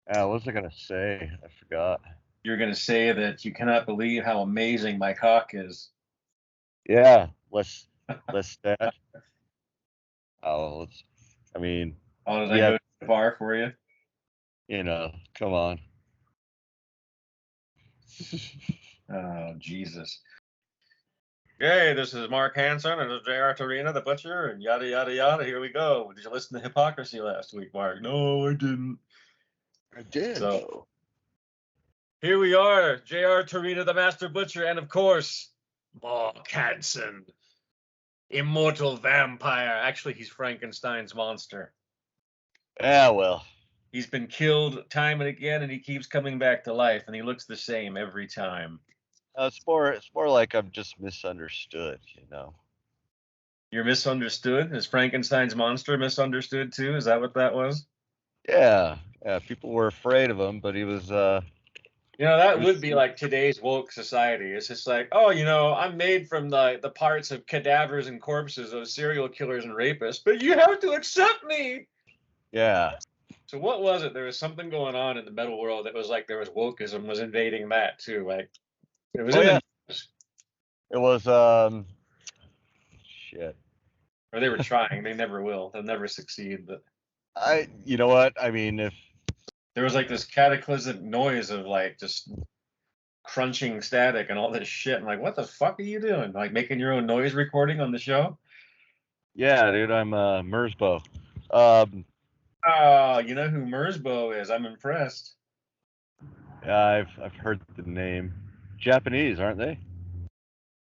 What was I gonna say? I forgot. You're going to say that you cannot believe how amazing my cock is. Yeah, less that. Oh, I mean, Oh, did I yeah, go too far for you? come on. Oh, Jesus. Okay, this is Mark Hansen and this is J.R. Torina, the butcher, and yada, yada, yada. Here we go. Did you listen to Hypocrisy last week, Mark? No, I didn't. I did. So, here we are, J.R. Torina, the master butcher, and of course, Mark Hansen, immortal vampire. Actually, he's Frankenstein's monster. Yeah, well. He's been killed time and again, and he keeps coming back to life, and he looks the same every time. It's more like I'm just misunderstood, You're misunderstood? Is Frankenstein's monster misunderstood too? Is that what that was? Yeah, people were afraid of him, but he was That would be like today's woke society. It's just like, oh, I'm made from the parts of cadavers and corpses of serial killers and rapists, but you have to accept me. Yeah. So what was it? There was something going on in the metal world that was like there was wokeism was invading that too. Like it was in the news. It was shit. Or they were trying. They never will. They'll never succeed. But you know what? I mean, if there was like this cataclysmic noise of like just crunching static and all this shit. I'm like, what the fuck are you doing? Like making your own noise recording on the show? Yeah, dude, I'm Merzbo. Oh, you know who Merzbo is? I'm impressed. Yeah, I've heard the name. Japanese, aren't they?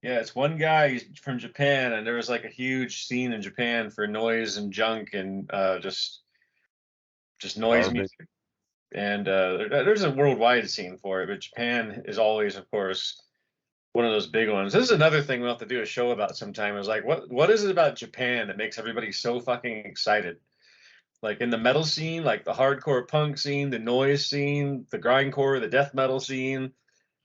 Yeah, it's one guy. He's from Japan, and there was like a huge scene in Japan for noise and junk and just noise music. And there's a worldwide scene for it, but Japan is always, of course, one of those big ones. This is another thing we'll have to do a show about sometime. Is like, what is it about Japan that makes everybody so fucking excited? Like in the metal scene, like the hardcore punk scene, the noise scene, the grindcore, the death metal scene,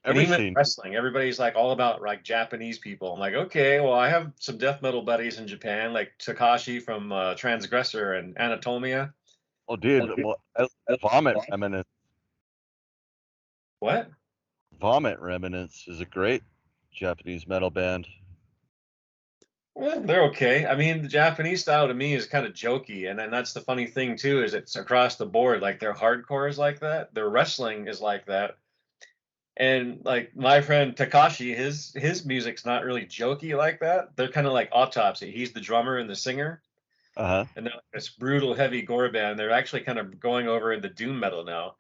and even wrestling. Everybody's like all about like Japanese people. I'm like, okay, well, I have some death metal buddies in Japan, like Takashi from Transgressor and Anatomia. Oh, dude, Vomit Remnants. What? Vomit Remnants is a great Japanese metal band. Well, they're okay. I mean, the Japanese style to me is kind of jokey, and then that's the funny thing too, is it's across the board. Like their hardcore is like that, their wrestling is like that, and like my friend Takashi, his music's not really jokey like that. They're kind of like Autopsy. He's the drummer and the singer, and they're like this brutal, heavy gore band. They're actually kind of going over into doom metal now.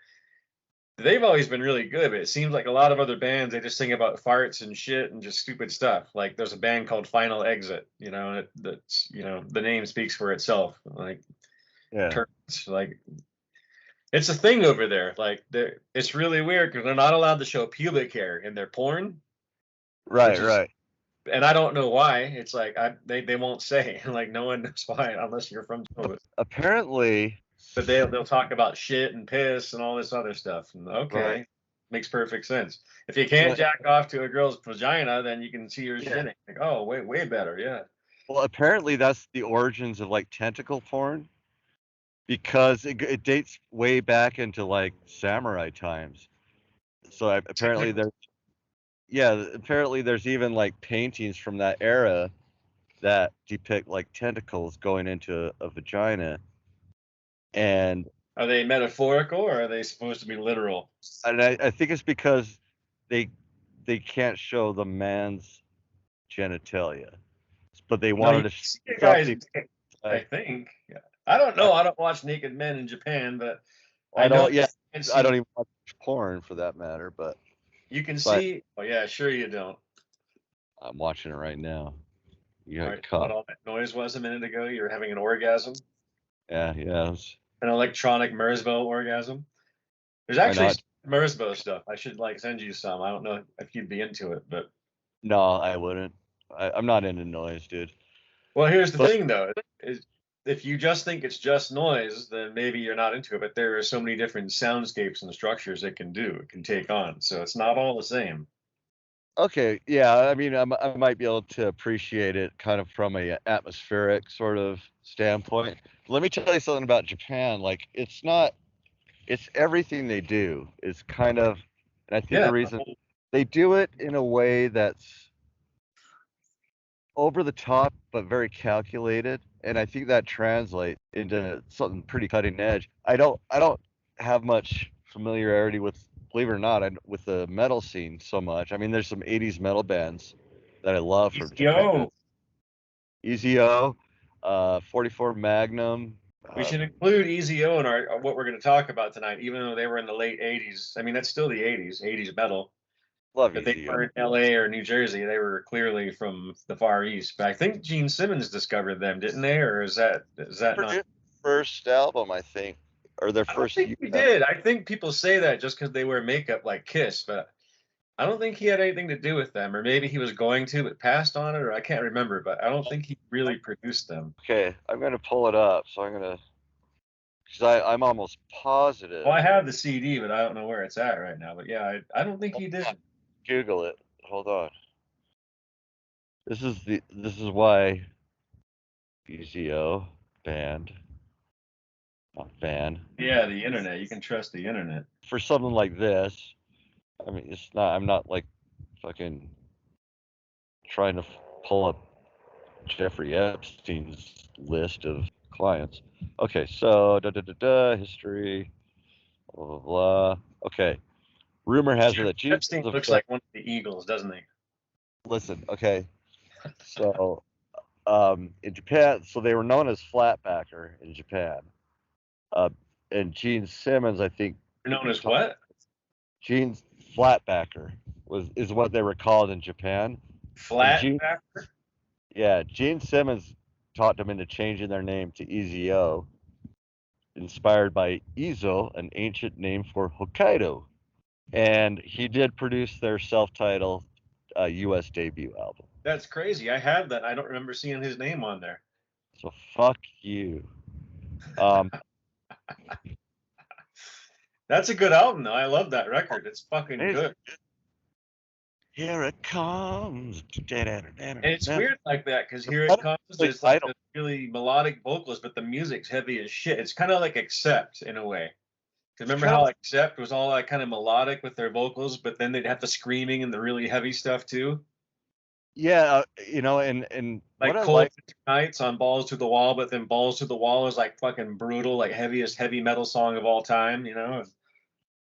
They've always been really good, but it seems like a lot of other bands, they just sing about farts and shit and just stupid stuff. Like there's a band called Final Exit, and that's the name speaks for itself. Like, like it's a thing over there. Like it's really weird because they're not allowed to show pubic hair in their porn. Right. And I don't know why. It's like they won't say. Like no one knows why unless you're from. Apparently. But they'll talk about shit and piss and all this other stuff. And okay, makes perfect sense. If you can't jack off to a girl's vagina, then you can see her shitting. Like, oh, way better, yeah. Well, apparently that's the origins of like tentacle porn, because it dates way back into like samurai times. So apparently there's even like paintings from that era that depict like tentacles going into a vagina. And are they metaphorical or are they supposed to be literal? And I think it's because they can't show the man's genitalia, but they wanted to see guys. I think. Yeah. I don't know. I don't watch naked men in Japan, but I don't. Yeah, I don't even watch porn for that matter. But you can see. Oh yeah, sure you don't. I'm watching it right now. What all that noise was a minute ago? You were having an orgasm. Yeah. An electronic Merzbo orgasm. There's actually Merzbo stuff. I should send you some. I don't know if you'd be into it, but no, I wouldn't. I'm not into noise, dude. Well, here's the thing, though. Is if you just think it's just noise, then maybe you're not into it. But there are so many different soundscapes and structures it can take on. So it's not all the same. Okay, yeah, I mean, I might be able to appreciate it kind of from a atmospheric sort of standpoint. Let me tell you something about Japan. Like, it's not, it's everything they do is kind of, and I think the Yeah. reason they do it in a way that's over the top but very calculated, and I think that translates into something pretty cutting edge. I don't have much familiarity with, believe it or not, with the metal scene so much. I mean, there's some '80s metal bands that I love from Japan. Yo, Easy O, 44 Magnum, we uh, should include EZO in our what we're going to talk about tonight, even though they were in the late '80s. I mean, that's still the '80s metal, love but they Easy O. weren't LA or New Jersey. They were clearly from the Far East. But I think Gene Simmons discovered them, didn't they? Or is that not? Produced first album, I think, or their I don't first think he US. did. I think people say that just because they wear makeup like Kiss, but I don't think he had anything to do with them, or maybe he was going to, but passed on it, or I can't remember. But I don't think he really produced them. Okay, I'm gonna pull it up, so I'm gonna, because I'm almost Well, positive. I have the CD, but I don't know where it's at right now. But yeah, I don't think he did. Google it. Hold on. This is why EZO band, not ban. Yeah, the internet. You can trust the internet. For something like this, I mean, it's not. I'm not like fucking trying to pull up Jeffrey Epstein's list of clients. Okay, so history, blah blah blah. Okay, rumor has it Jeff that Gene Epstein Simmons of looks like one of the Eagles, doesn't he? listen. Okay, so in Japan, so they were known as Flatbacker in Japan. Uh, and Gene Simmons, I think, They're known as taught what? Gene Flatbacker is what they were called in Japan. And Flat Gene, back? yeah, Gene Simmons talked them into changing their name to EZO, inspired by Izo, an ancient name for Hokkaido. And he did produce their self-titled U.S. debut album. That's crazy. I have that. I don't remember seeing his name on there. So fuck you. Um, That's a good album, though. I love that record. It's fucking it's, good. here it comes. And it's weird like that because Here It Not Comes, really there's like title. the really melodic vocals, but the music's heavy as shit. It's kind of like Accept in a way. 'Cause It's remember kind of how like, Accept was all like kind of melodic with their vocals, but then they'd have the screaming and the really heavy stuff too? yeah, and what Like I Cold like, Winter Nights on Balls to the Wall, but then Balls to the Wall is like fucking brutal, like heaviest heavy metal song of all time, you know?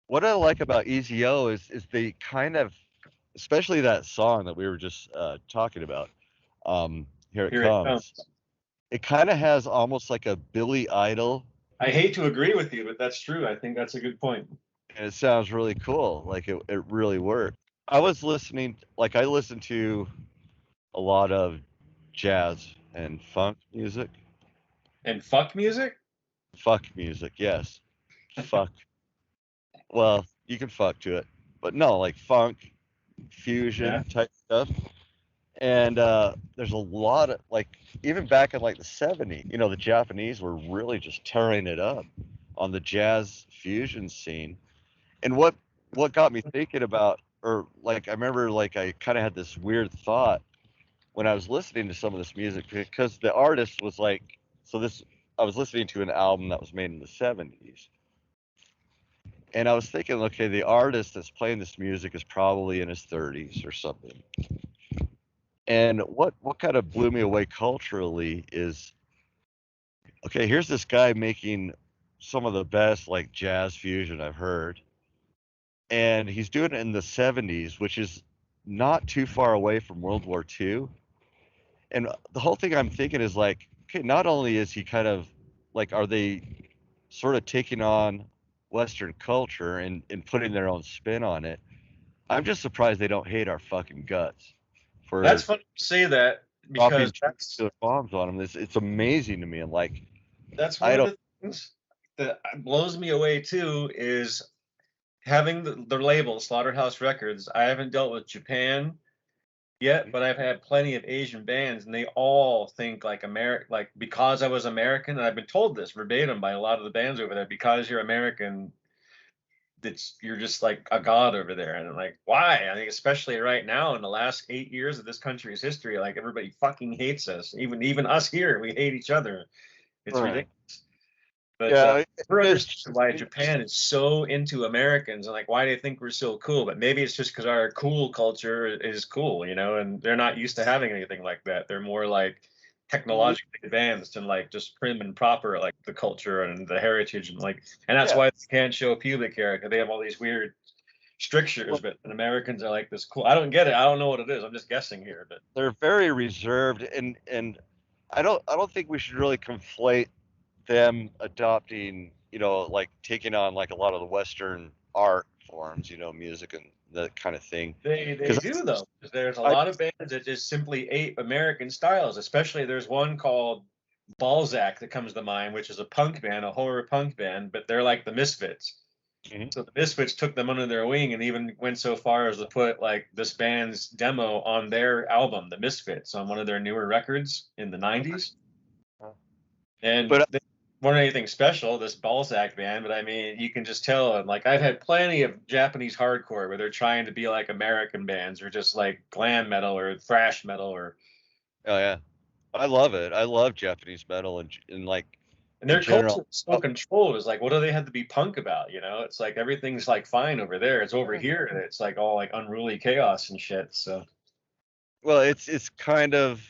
what I like about EZO is they kind of, especially that song that we were just talking about. Here it Here It Comes. comes. It kind of has almost like a Billy Idol, I hate to agree with you, but that's true. I think that's a good point. and it sounds really cool. Like it really worked. I was listening, like I listened to a lot of jazz and funk music. And fuck music? Fuck music, yes. Fuck. Well, you can fuck to it, but no, like funk, Yeah. fusion type stuff. And there's a lot of like, even back in like the '70s, the Japanese were really just tearing it up on the jazz fusion scene. And what got me thinking about, or like I remember like I kind of had this weird thought when I was listening to some of this music, because the artist was like, so this, I was listening to an album that was made in the '70s, and I was thinking, okay, the artist that's playing this music is probably in his 30s or something. And what kind of blew me away culturally is, okay, here's this guy making some of the best like jazz fusion I've heard, and he's doing it in the '70s, which is not too far away from World War II. And the whole thing I'm thinking is like, okay, not only is he kind of like, are they sort of taking on Western culture and putting their own spin on it? I'm just surprised they don't hate our fucking guts That's for funny you say that dropping because nuclear bombs on them. It's amazing to me. And like, that's one I of don't. the things that blows me away too is having the label Slaughterhouse Records. I haven't dealt with Japan yet, but I've had plenty of Asian bands, and they all think like American, like because I was American, and I've been told this verbatim by a lot of the bands over there. Because you're American, that's you're just like a god over there. And I'm like, why? I think especially right now in the last 8 years of this country's history, like everybody fucking hates us. Even us here, we hate each other. It's Right. ridiculous. But Yeah, never it's understood why Japan is so into Americans and like why they think we're so cool. But maybe it's just because our cool culture is cool, and they're not used to having anything like that. They're more like technologically advanced and like just prim and proper, like the culture and the heritage and that's yeah. why they can't show pubic hair because they have all these weird strictures. Well, But Americans are like this cool. I don't get it. I don't know what it is. I'm just guessing here, but they're very reserved, and I don't think we should really conflate them adopting, like taking on like a lot of the Western art forms, music and that kind of thing. they Because do though. 'Cause there's a I, lot of bands that just simply ape American styles. Especially there's one called Balzac that comes to mind, which is a punk band, a horror punk band, but they're like the Misfits. Mhm. So the Misfits took them under their wing and even went so far as to put like this band's demo on their album, The Misfits, on one of their newer records in the '90s. And but they weren't anything special, this Balzac band, but I mean, you can just tell. And like, I've had plenty of Japanese hardcore where they're trying to be like American bands or just like glam metal or thrash metal oh yeah, I love it. I love Japanese metal and like and in their general. culture is so controlled. It's like, what do they have to be punk about? It's like everything's like fine over there. It's over here and it's like all like unruly chaos and shit. So Well, it's kind of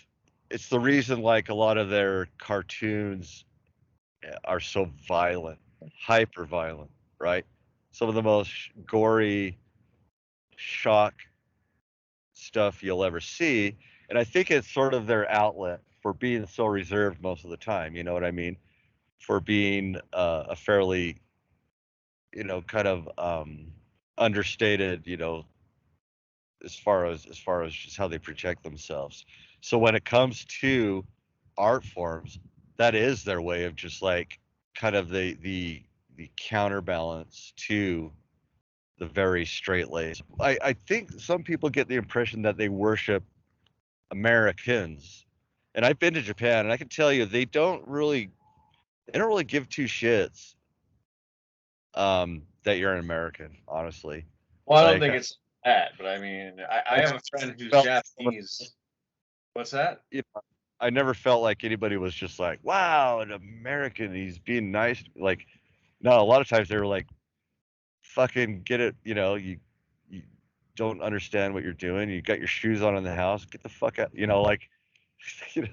it's the reason like a lot of their cartoons are so violent, hyper violent, right? Some of the most gory shock stuff you'll ever see, and I think it's sort of their outlet for being so reserved most of the time. You know what I mean? For being a fairly, kind of understated, as far as just how they project themselves. So when it comes to art forms, that is their way of just like kind of the counterbalance to the very straight laced. I think some people get the impression that they worship Americans. And I've been to Japan and I can tell you they don't really give two shits that you're an American, honestly. well, I don't Like think it's that, but I mean, I I have never a friend who's felt Japanese. What's that? I never felt like anybody was just like, "Wow, an American, he's being nice." Like, no, a lot of times they were like, "Fucking get it, you don't understand what you're doing. You got your shoes on in the house. Get the fuck out." Like, you know,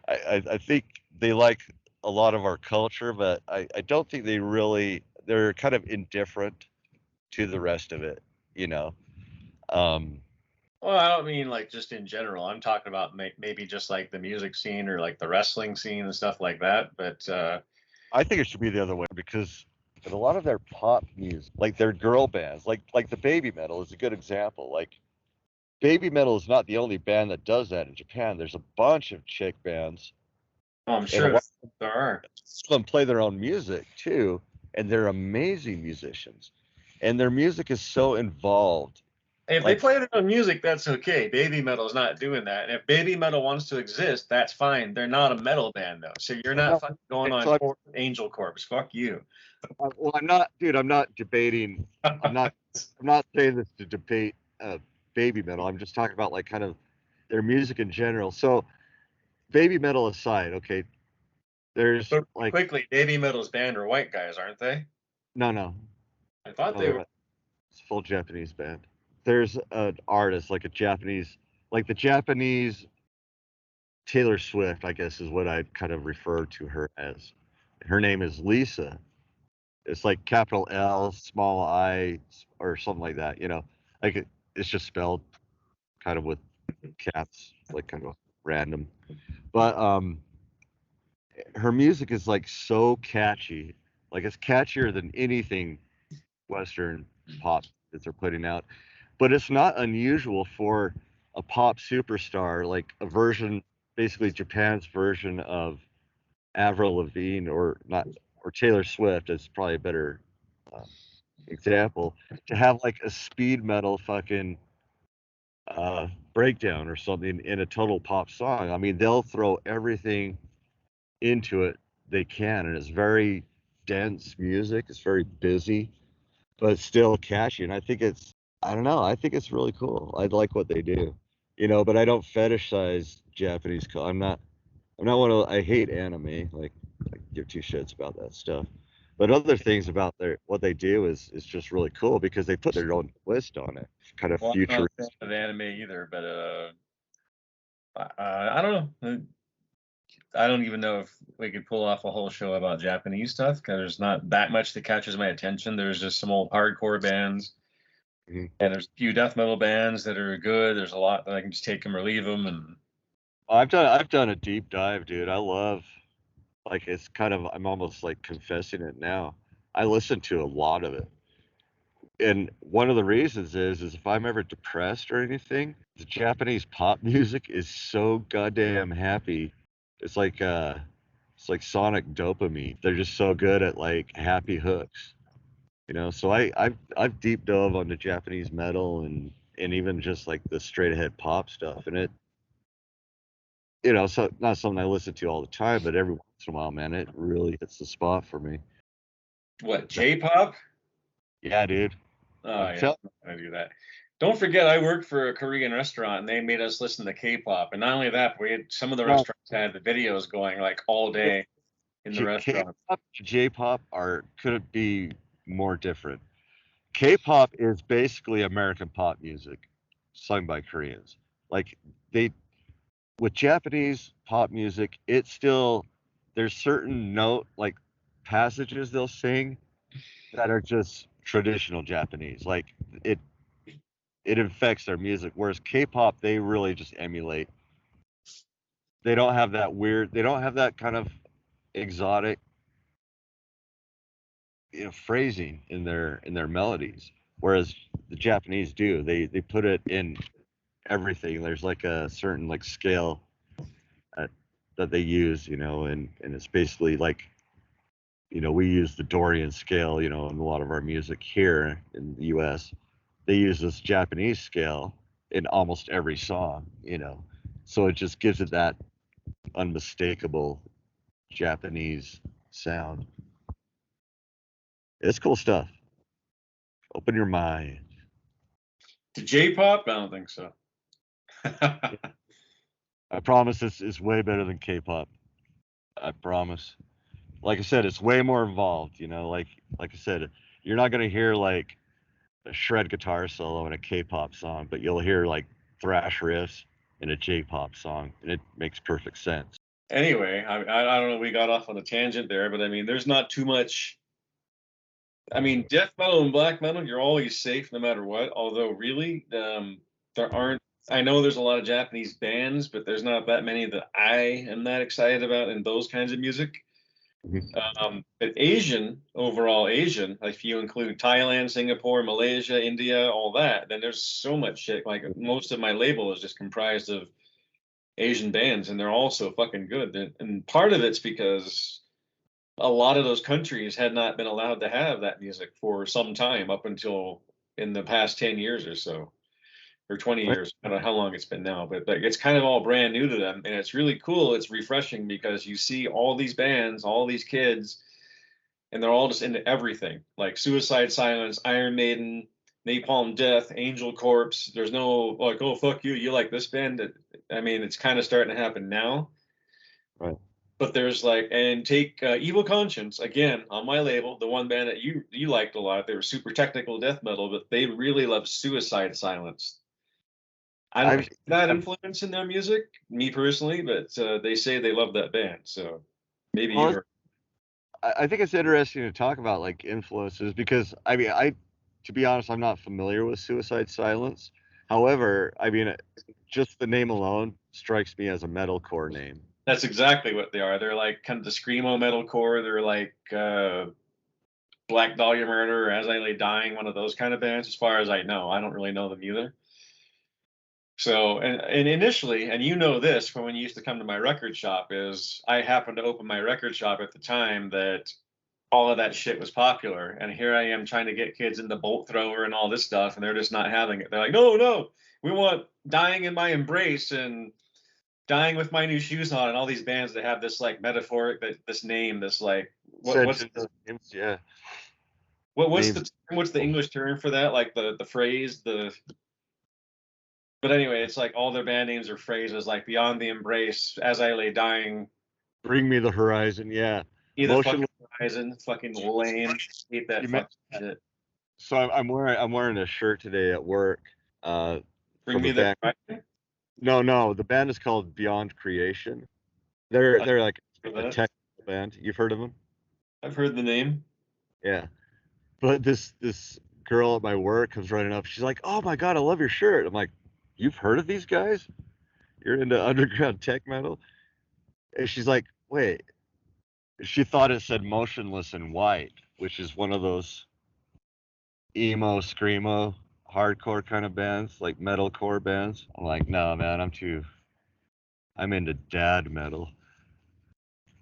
I think they like a lot of our culture, but I don't think they're kind of indifferent to the rest of it, you know. Um, Well, I don't mean like just in general. I'm talking about maybe just like the music scene or like the wrestling scene and stuff like that. But I think it should be the other way because in a lot of their pop music, like their girl bands, like the Baby Metal is a good example. Like Baby Metal is not the only band that does that in Japan. There's a bunch of chick bands, I'm and a sure lot there are. of them play their own music too, and they're amazing musicians. And their music is so involved. Hey, if they Like, play their own music, that's okay. Baby metal's not doing that. And if baby metal wants to exist, that's fine. They're not a metal band though, so you're well, not no, fucking going okay, so on tour with Angel Corpse. Fuck you. well, I'm not, dude. I'm not debating. I'm not. I'm not saying this to debate Baby Metal. I'm just talking about like kind of their music in general. So Baby Metal aside, okay, there's But like quickly, baby metal's band are white guys, aren't they? no, no, I thought no. they They're were. not. It's a full Japanese band. There's an artist like a Japanese, like the Japanese Taylor Swift, I guess is what I'd kind of refer to her as. Her name is Lisa. It's like capital L, small I, or something like that. Like it's just spelled kind of with caps, like kind of random. But her music is like so catchy, like it's catchier than anything Western pop that they're putting out. But it's not unusual for a pop superstar, like a version, basically Japan's version of Avril Lavigne, or not, or Taylor Swift is probably a better uh, example, to have like a speed metal fucking breakdown or something in a total pop song. I mean, they'll throw everything into it they can, and it's very dense music. It's very busy. but still catchy. And I think I don't know, I think it's really cool. I like what they do, but I don't fetishize Japanese. I'm not one of, I hate anime. Like, I give two shits about that stuff. But other things about what they do is just really cool because they put their own twist on it, kind of Well, I'm not a fan futuristic. of anime either, but I don't know. I don't even know if we could pull off a whole show about Japanese stuff because there's not that much that catches my attention. There's just some old hardcore bands, Mhm. and there's a few death metal bands that are good. There's a lot that I can just take them or leave them, and I've done a deep dive, dude. I love, like, it's kind of, I'm almost like confessing it now. I listen to a lot of it. And one of the reasons is if I'm ever depressed or anything, the Japanese pop music is so goddamn happy. It's like uh it's like sonic dopamine. They're just so good at like happy hooks. So I've deep dove on the Japanese metal and even just like the straight ahead pop stuff. And so not something I listen to all the time, but every once in a while, man, it really hits the spot for me. what, J-pop? Yeah, dude. Oh I'm yeah, telling I'm not gonna do that. Don't forget, I worked for a Korean restaurant, and they made us listen to K-pop. And not only that, we had some of the you, restaurants had the videos going like all day in the restaurant. K-pop, J-pop are couldn't be more different. K-pop is basically American pop music sung by Koreans. Like they with Japanese pop music, it's still there's certain note like passages they'll sing that are just traditional Japanese. Like it it infects their music. Whereas K-pop, they really just emulate. They don't have that weird. They don't have that kind of exotic phrasing in their melodies, whereas the Japanese do. They put it in everything. There's like a certain like scale that, that they use, and it's basically like we use the Dorian scale, in a lot of our music here in the U.S. They use this Japanese scale in almost every song. So it just gives it that unmistakable Japanese sound. It's cool stuff. Open your mind. To J-pop? I don't think so. I promise it's way better than K-pop. I promise. Like I said, it's way more involved. Like I said, you're not gonna hear like a shred guitar solo in a K-pop song, but you'll hear like thrash riffs in a J-pop song, and it makes perfect sense. Anyway, I don't know. We got off on a tangent there, but I mean, there's not too much. I mean, death metal and black metal, you're always safe no matter what. Although, really, there aren't. I know there's a lot of Japanese bands, but there's not that many that I am that excited about in those kinds of music. Mhm. But Asian, overall Asian, like if you include Thailand, Singapore, Malaysia, India, all that, then there's so much shit. Like most of my label is just comprised of Asian bands, and they're all so fucking good. And part of it's because a lot of those countries had not been allowed to have that music for some time up until in the past 10 years or so, or 20 Right. years. I don't know how long it's been now, but like it's kind of all brand new to them. And it's really cool. It's refreshing because you see all these bands, all these kids, and they're all just into everything like Suicide Silence, Iron Maiden, Napalm Death, Angel Corpse. There's no like, oh, fuck you, you like this band. I mean, it's kind of starting to happen now. Right. But there's like, and take Evil Conscience again on my label, the one band that you liked a lot. They were super technical death metal, but they really love Suicide Silence. I don't I've, hear that I've influence in their music, me personally, but they say they love that band. So maybe well, you've heard. I think it's interesting to talk about like influences because I mean to be honest, I'm not familiar with Suicide Silence. However, I mean, just the name alone strikes me as a metalcore name. That's exactly what they are. They're like kind of the screamo metalcore. They're like Black Dahlia Murder or As I Lay Dying, one of those kind of bands. As far as I know, I don't really know them either. So, and initially, and you know this from when you used to come to my record shop, is I happened to open my record shop at the time that all of that shit was popular. And here I am trying to get kids into Bolt Thrower and all this stuff, and they're just not having it. They're like, no, no, we want Dying in My Embrace and Dying with My New Shoes On, and all these bands that have this like metaphoric, that this name, this like, what's Sentient names, yeah. What's names. the English term for that? Like the phrase the. But anyway, it's like all their band names are phrases like "Beyond the Embrace," "As I Lay Dying," Bring Me the Horizon. Yeah, "Be the Motion. Fucking Horizon," fucking lame. Hate that You meant, fucking shit. so I'm wearing a shirt today at work uh, Bring from a me the band. horizon. No, the band is called Beyond Creation. They're like a technical band. You've heard of them? I've heard the name. Yeah. But this girl at my work comes running up. She's like, "Oh my God, I love your shirt." I'm like, "You've heard of these guys? You're into underground tech metal?" And she's like, "Wait." She thought it said Motionless in White, which is one of those emo, screamo, hardcore kind of bands, like metalcore bands. I'm like, "No, man, I'm into dad metal."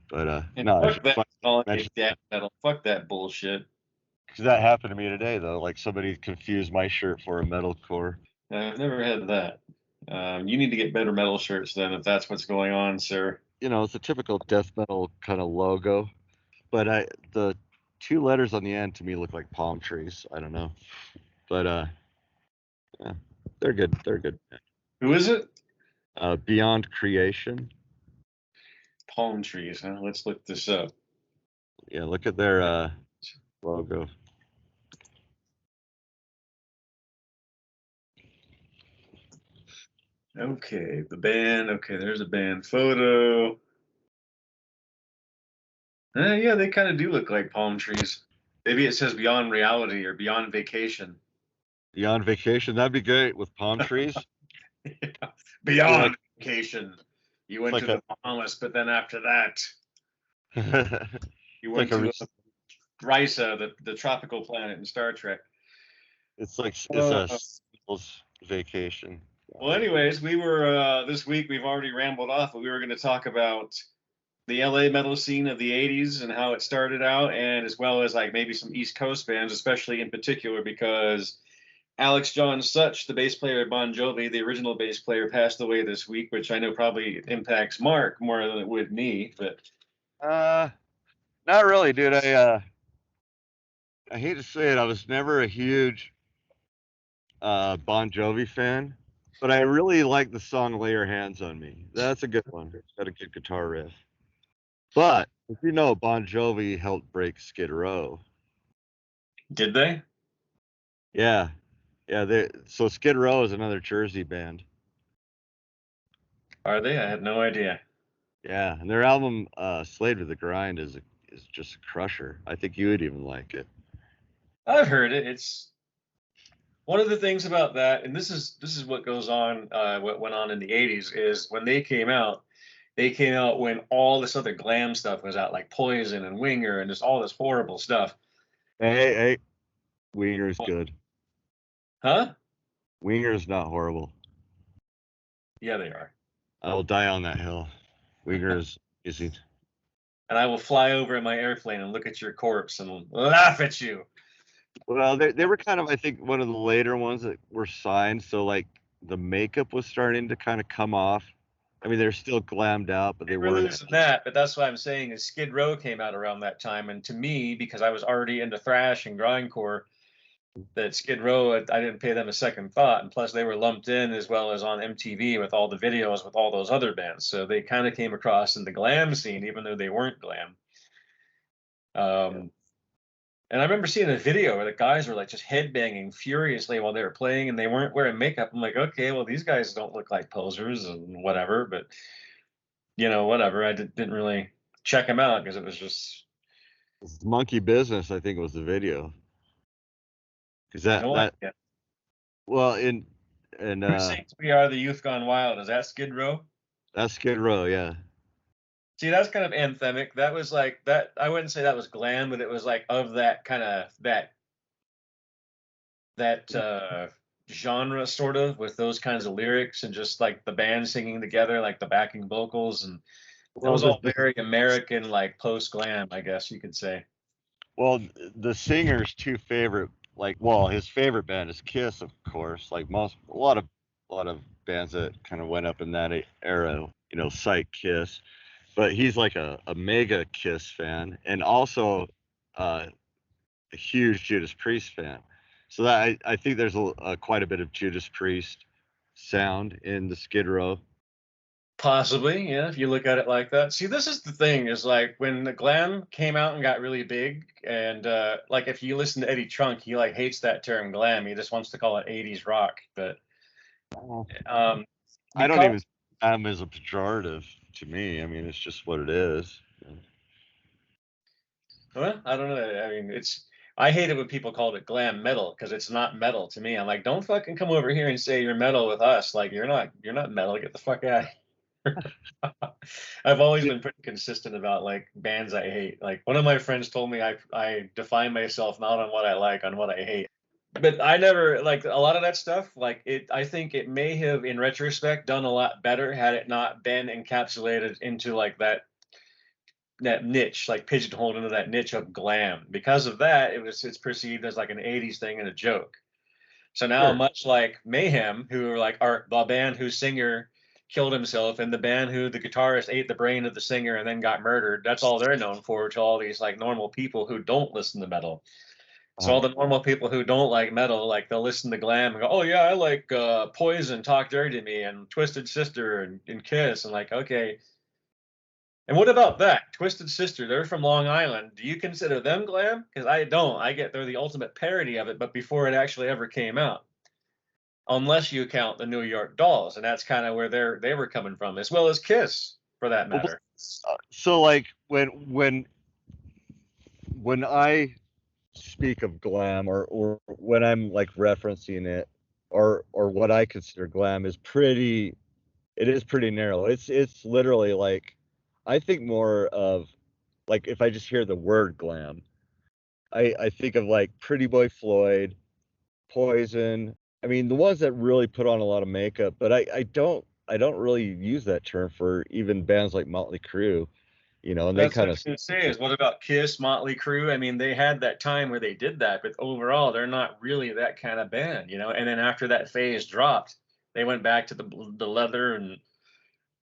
But And no, it's fuck just that funny calling you it mentioned death that. metal. Fuck that bullshit. 'Cause that happened to me today though. Like somebody confused my shirt for a metalcore. I've never had that. You need to get better metal shirts then, if that's what's going on, sir. It's a typical death metal kind of logo. But the two letters on the end to me look like palm trees. I don't know. But yeah, they're good. They're good. Who is it? Beyond Creation. Palm trees, huh? Let's look this up. Yeah, look at their logo. Okay, the band. Okay, there's a band photo. Yeah, they kind of do look like palm trees. Maybe it says Beyond Reality or Beyond Vacation. Beyond Vacation. That'd be great with palm trees. Be like Beyond Vacation. You it's went like to a the Bahamas, but then after that, you it's like went a to Risa, the tropical planet in Star Trek. it's a Uh, singles vacation. well, anyways, we were this week. We've already rambled off, but we were going to talk about the LA metal scene of the '80s and how it started out, and as well as like maybe some East Coast bands, especially in particular because Alex John Such, the bass player of Bon Jovi, the original bass player, passed away this week, which I know probably impacts Mark more than it would me. But Uh, Not really, dude. I hate to say it, I was never a huge Bon Jovi fan, but I really like the song "Lay Your Hands on Me." That's a good one. It's got a good guitar riff. But if you know, Bon Jovi helped break Skid Row. did they? Yeah, yeah. So Skid Row is another Jersey band. Are they? I had no idea. Yeah, and their album "Slave to the Grind" is just a crusher. I think you would even like it. I've heard it. It's one of the things about that, and this is what goes on, what went on in the '80s is when they came out. They came out when all this other glam stuff was out, like Poison and Winger and just all this horrible stuff. Hey, Wiener's good. Huh? Wiener's not horrible. Yeah, they are. I will die on that hill. Wiener is easy. And I will fly over in my airplane and look at your corpse and laugh at you. Well, they were kind of, I think, one of the later ones that were signed. So like the makeup was starting to kind of come off. I mean, they're still glammed out, but They they were weren't. losing that, but that's what I'm saying is Skid Row came out around that time, and to me, because I was already into thrash and grindcore, that Skid Row, I didn't pay them a second thought, and plus they were lumped in as well as on MTV with all the videos with all those other bands, so they kind of came across in the glam scene, even though they weren't glam. Yeah. Um, and I remember seeing a video where the guys were like just headbanging furiously while they were playing, and they weren't wearing makeup. I'm like, okay, well these guys don't look like posers and whatever, but whatever. I didn't really check them out because it was just It's Monkey Business, I think, was the video. Because that no that idea. well in and Who sings "We Are the Youth Gone Wild"? Is that Skid Row? that's Skid Row, yeah. See, that's kind of anthemic. That was like that. I wouldn't say that was glam, but it was like of that kind of that genre, sort of, with those kinds of lyrics and just like the band singing together, like the backing vocals, and that Well, was all very American, like post glam, I guess you could say. well, the singer's two favorite, like, well, his favorite band is Kiss, of course. Like a lot of bands that kind of went up in that era, cite Kiss. But he's like a mega Kiss fan, and also uh, a huge Judas Priest fan. So that I think there's quite a bit of Judas Priest sound in the Skid Row. Possibly, yeah, if you look at it like that. See, this is the thing, is like when the glam came out and got really big, and like if you listen to Eddie Trunk, he like hates that term glam. He just wants to call it 80s rock. But Oh. um I don't because even as a pejorative to me. I mean, it's just what it is. well, I don't know. I mean, it's I hate it when people call it glam metal because it's not metal to me. I'm like, don't fucking come over here and say you're metal with us. Like you're not metal. Get the fuck out. I've always Yeah. been pretty consistent about like bands I hate. Like one of my friends told me I define myself not on what I like, on what I hate. But I never like a lot of that stuff. Like it, I think it may have, in retrospect, done a lot better had it not been encapsulated into like that niche, like pigeonholed into that niche of glam. Because of that, it's perceived as like an '80s thing and a joke. So now, Sure. much like Mayhem, who are like are the band whose singer killed himself, and the band who the guitarist ate the brain of the singer and then got murdered, that's all they're known for to all these like normal people who don't listen to metal. So all Uh, the normal people who don't like metal, like they'll listen to glam and go, "Oh yeah, I like Poison, Talk Dirty to Me, and Twisted Sister, and Kiss," and like, okay. And what about that Twisted Sister? They're from Long Island. Do you consider them glam? Because I don't. I get they're the ultimate parody of it, but before it actually ever came out, unless you count the New York Dolls, and that's kind of where they were coming from, as well as Kiss, for that well, matter. so like when I speak of glam, or when I'm like referencing it, or what I consider glam is pretty, it is pretty narrow. It's literally like, I think more of, like, if I just hear the word glam, I think of like Pretty Boy Floyd, Poison. I mean, the ones that really put on a lot of makeup, but I don't really use that term for even bands like Motley Crue, and they That's what I kind was of, going to say. Is what about Kiss, Motley Crue? I mean, they had that time where they did that, but overall, they're not really that kind of band, you know. And then after that phase dropped, they went back to the leather and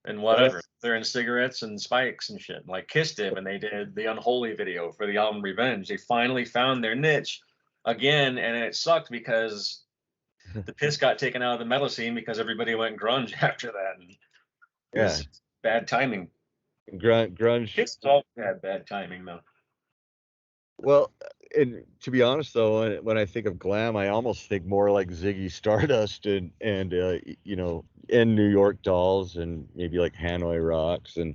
well, whatever. They're in cigarettes and spikes and shit, like Kiss did when they did the Unholy video for the album Revenge. They finally found their niche again, and it sucked because the piss got taken out of the metal scene because everybody went grunge after that, and it yeah, was bad timing. grunge. Kiss all had bad timing though. Well, and to be honest though, when I think of glam, I almost think more like Ziggy Stardust and New York Dolls, and maybe like Hanoi Rocks, and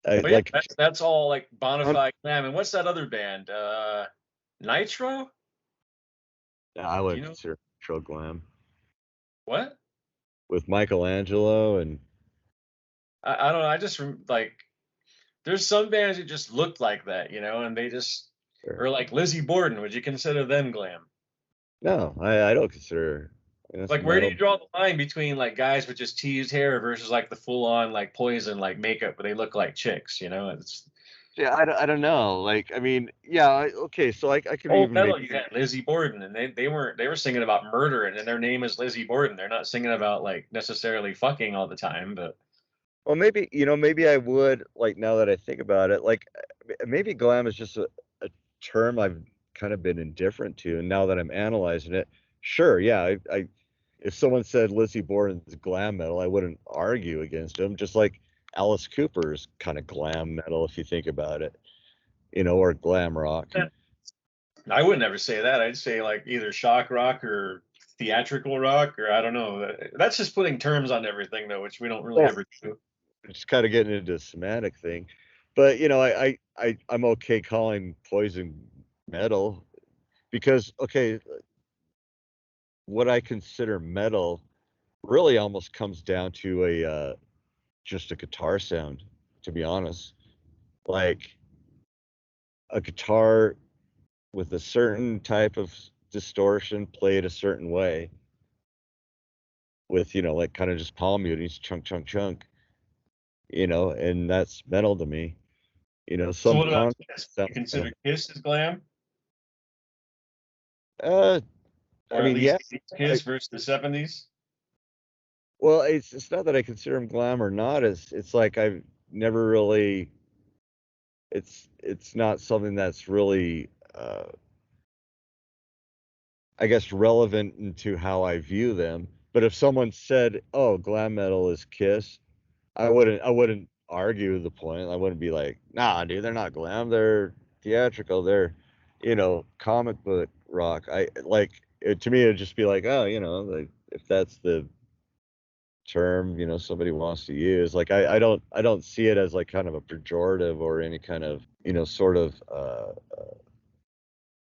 But yeah, like, that's all like bona I'm, fide glam. And what's that other band? Nitro? I Do would you know consider true glam what? with Michelangelo and I don't know. Like there's some bands that just looked like that, you know, and they just or, or like Lizzie Borden. Would you consider them glam? no, I don't consider that's Like where do you metal. draw the line between like guys with just teased hair versus like the full on like Poison like makeup where they look like chicks, you know? It's Yeah, I don't know. Like, I mean, yeah, okay, so I could old even make, metal. You had Lizzie Borden, and they were singing about murder, and their name is Lizzie Borden. They're not singing about like necessarily fucking all the time, but well, maybe I would, like, now that I think about it, like, maybe glam is just a term I've kind of been indifferent to, and now that I'm analyzing it, sure, yeah, if someone said Lizzie Borden's glam metal, I wouldn't argue against him, just like Alice Cooper's kind of glam metal, if you think about it, or glam rock. I would never say that. I'd say like either shock rock or theatrical rock, or I don't know. That's just putting terms on everything, though, which we don't really Well, ever do. it's kind of getting into a semantic thing, but I'm okay calling Poison metal because, okay, what I consider metal really almost comes down to a just a guitar sound, to be honest. Like a guitar with a certain type of distortion played a certain way with, like kind of just palm mutings, chunk, chunk, chunk, and that's metal to me. So Some what about punk Kiss? You sounds kind consider Kiss as glam, of, I or at mean, yeah. least Kiss versus the '70s? Well, it's not that I consider them glam or not. It's like I've never really. It's not something that's really. I guess, relevant into how I view them. But if someone said, "Oh, glam metal is Kiss," I wouldn't argue the point. I wouldn't be like, "Nah, dude, they're not glam. They're theatrical. They're, comic book rock." To me, it'd just be like, "Oh, like if that's the term, somebody wants to use." Like I don't see it as like kind of a pejorative or any kind of, sort of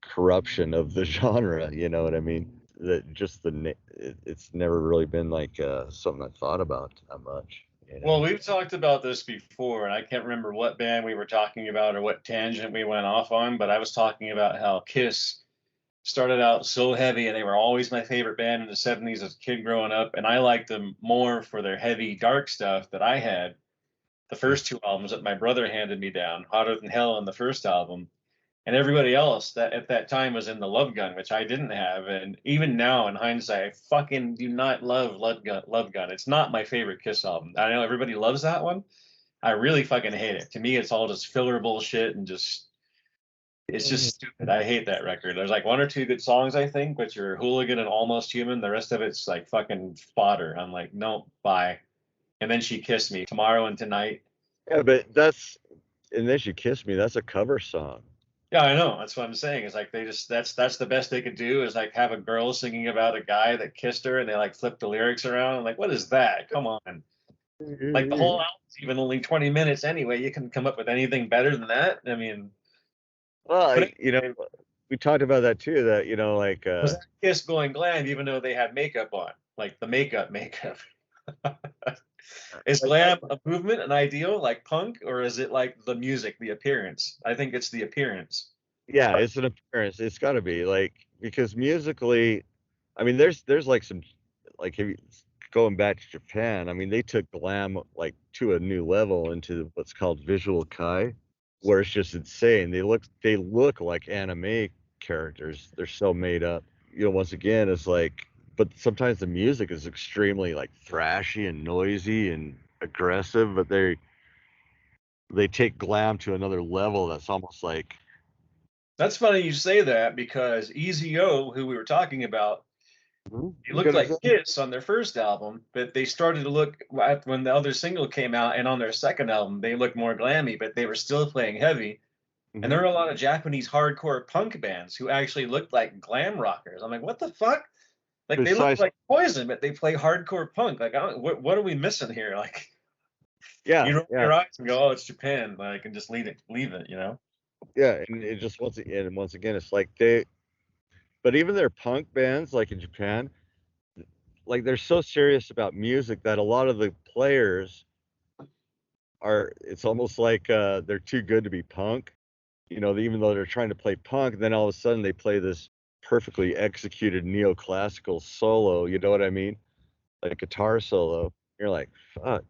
corruption of the genre, you know what I mean? That just it's never really been like something I thought about that much, you Well, know. we've talked about this before, and I can't remember what band we were talking about or what tangent we went off on, but I was talking about how Kiss started out so heavy and they were always my favorite band in the 70s as a kid growing up, and I liked them more for their heavy, dark stuff that I had. The Mm. first two albums that my brother handed me down, Hotter Than Hell and the first album, and everybody else that at that time was in the Love Gun, which I didn't have. And even now, in hindsight, I fucking do not love Love Gun. Love Gun. It's not my favorite Kiss album. I know everybody loves that one. I really fucking hate it. To me, it's all just filler bullshit and just it's just stupid. I hate that record. There's like one or two good songs, I think, which are Hooligan and Almost Human. The rest of it's like fucking fodder. I'm like, no, bye. And then she kissed me tomorrow and tonight. Yeah, but and then she kissed me. That's a cover song. Yeah, I know. That's what I'm saying. It's like they just that's the best they could do is like have a girl singing about a guy that kissed her and they like flip the lyrics around. I'm like, what is that? Come on. Like the whole album's even only 20 minutes anyway. You can come up with anything better than that. I mean, Well, but anyway, we talked about that too. That was that kiss going glam even though they had makeup on? Like the makeup. Is glam a movement, an ideal, like punk, or is it like the music, the appearance? I think it's the appearance. yeah, it's an appearance. It's got to be like because musically, I mean, there's like some like if you, going back to Japan. I mean, they took glam like to a new level into what's called visual kai, where it's just insane. They look like anime characters. They're so made up. Once again, it's like, but sometimes the music is extremely like thrashy and noisy and aggressive, but they take glam to another level that's almost like, That's funny you say that because EZO, who we were talking about, "Mhm, they looked good like example." Kiss on their first album, but they started to look when the other single came out, and on their second album, they looked more glammy, but they were still playing heavy. And there Mhm. were a lot of Japanese hardcore punk bands who actually looked like glam rockers. I'm like, what the fuck? Like they look Precise. like Poison, but they play hardcore punk. Like, what are we missing here? Like, Yeah, you roll yeah, your eyes and go, oh, it's Japan, like, and just leave it, you know? yeah, and it just once again, it's like but even their punk bands, like in Japan, like they're so serious about music that a lot of the players it's almost like they're too good to be punk. Even though they're trying to play punk, then all of a sudden they play this perfectly executed neoclassical solo. You know what I mean? Like guitar solo. You're like, fuck.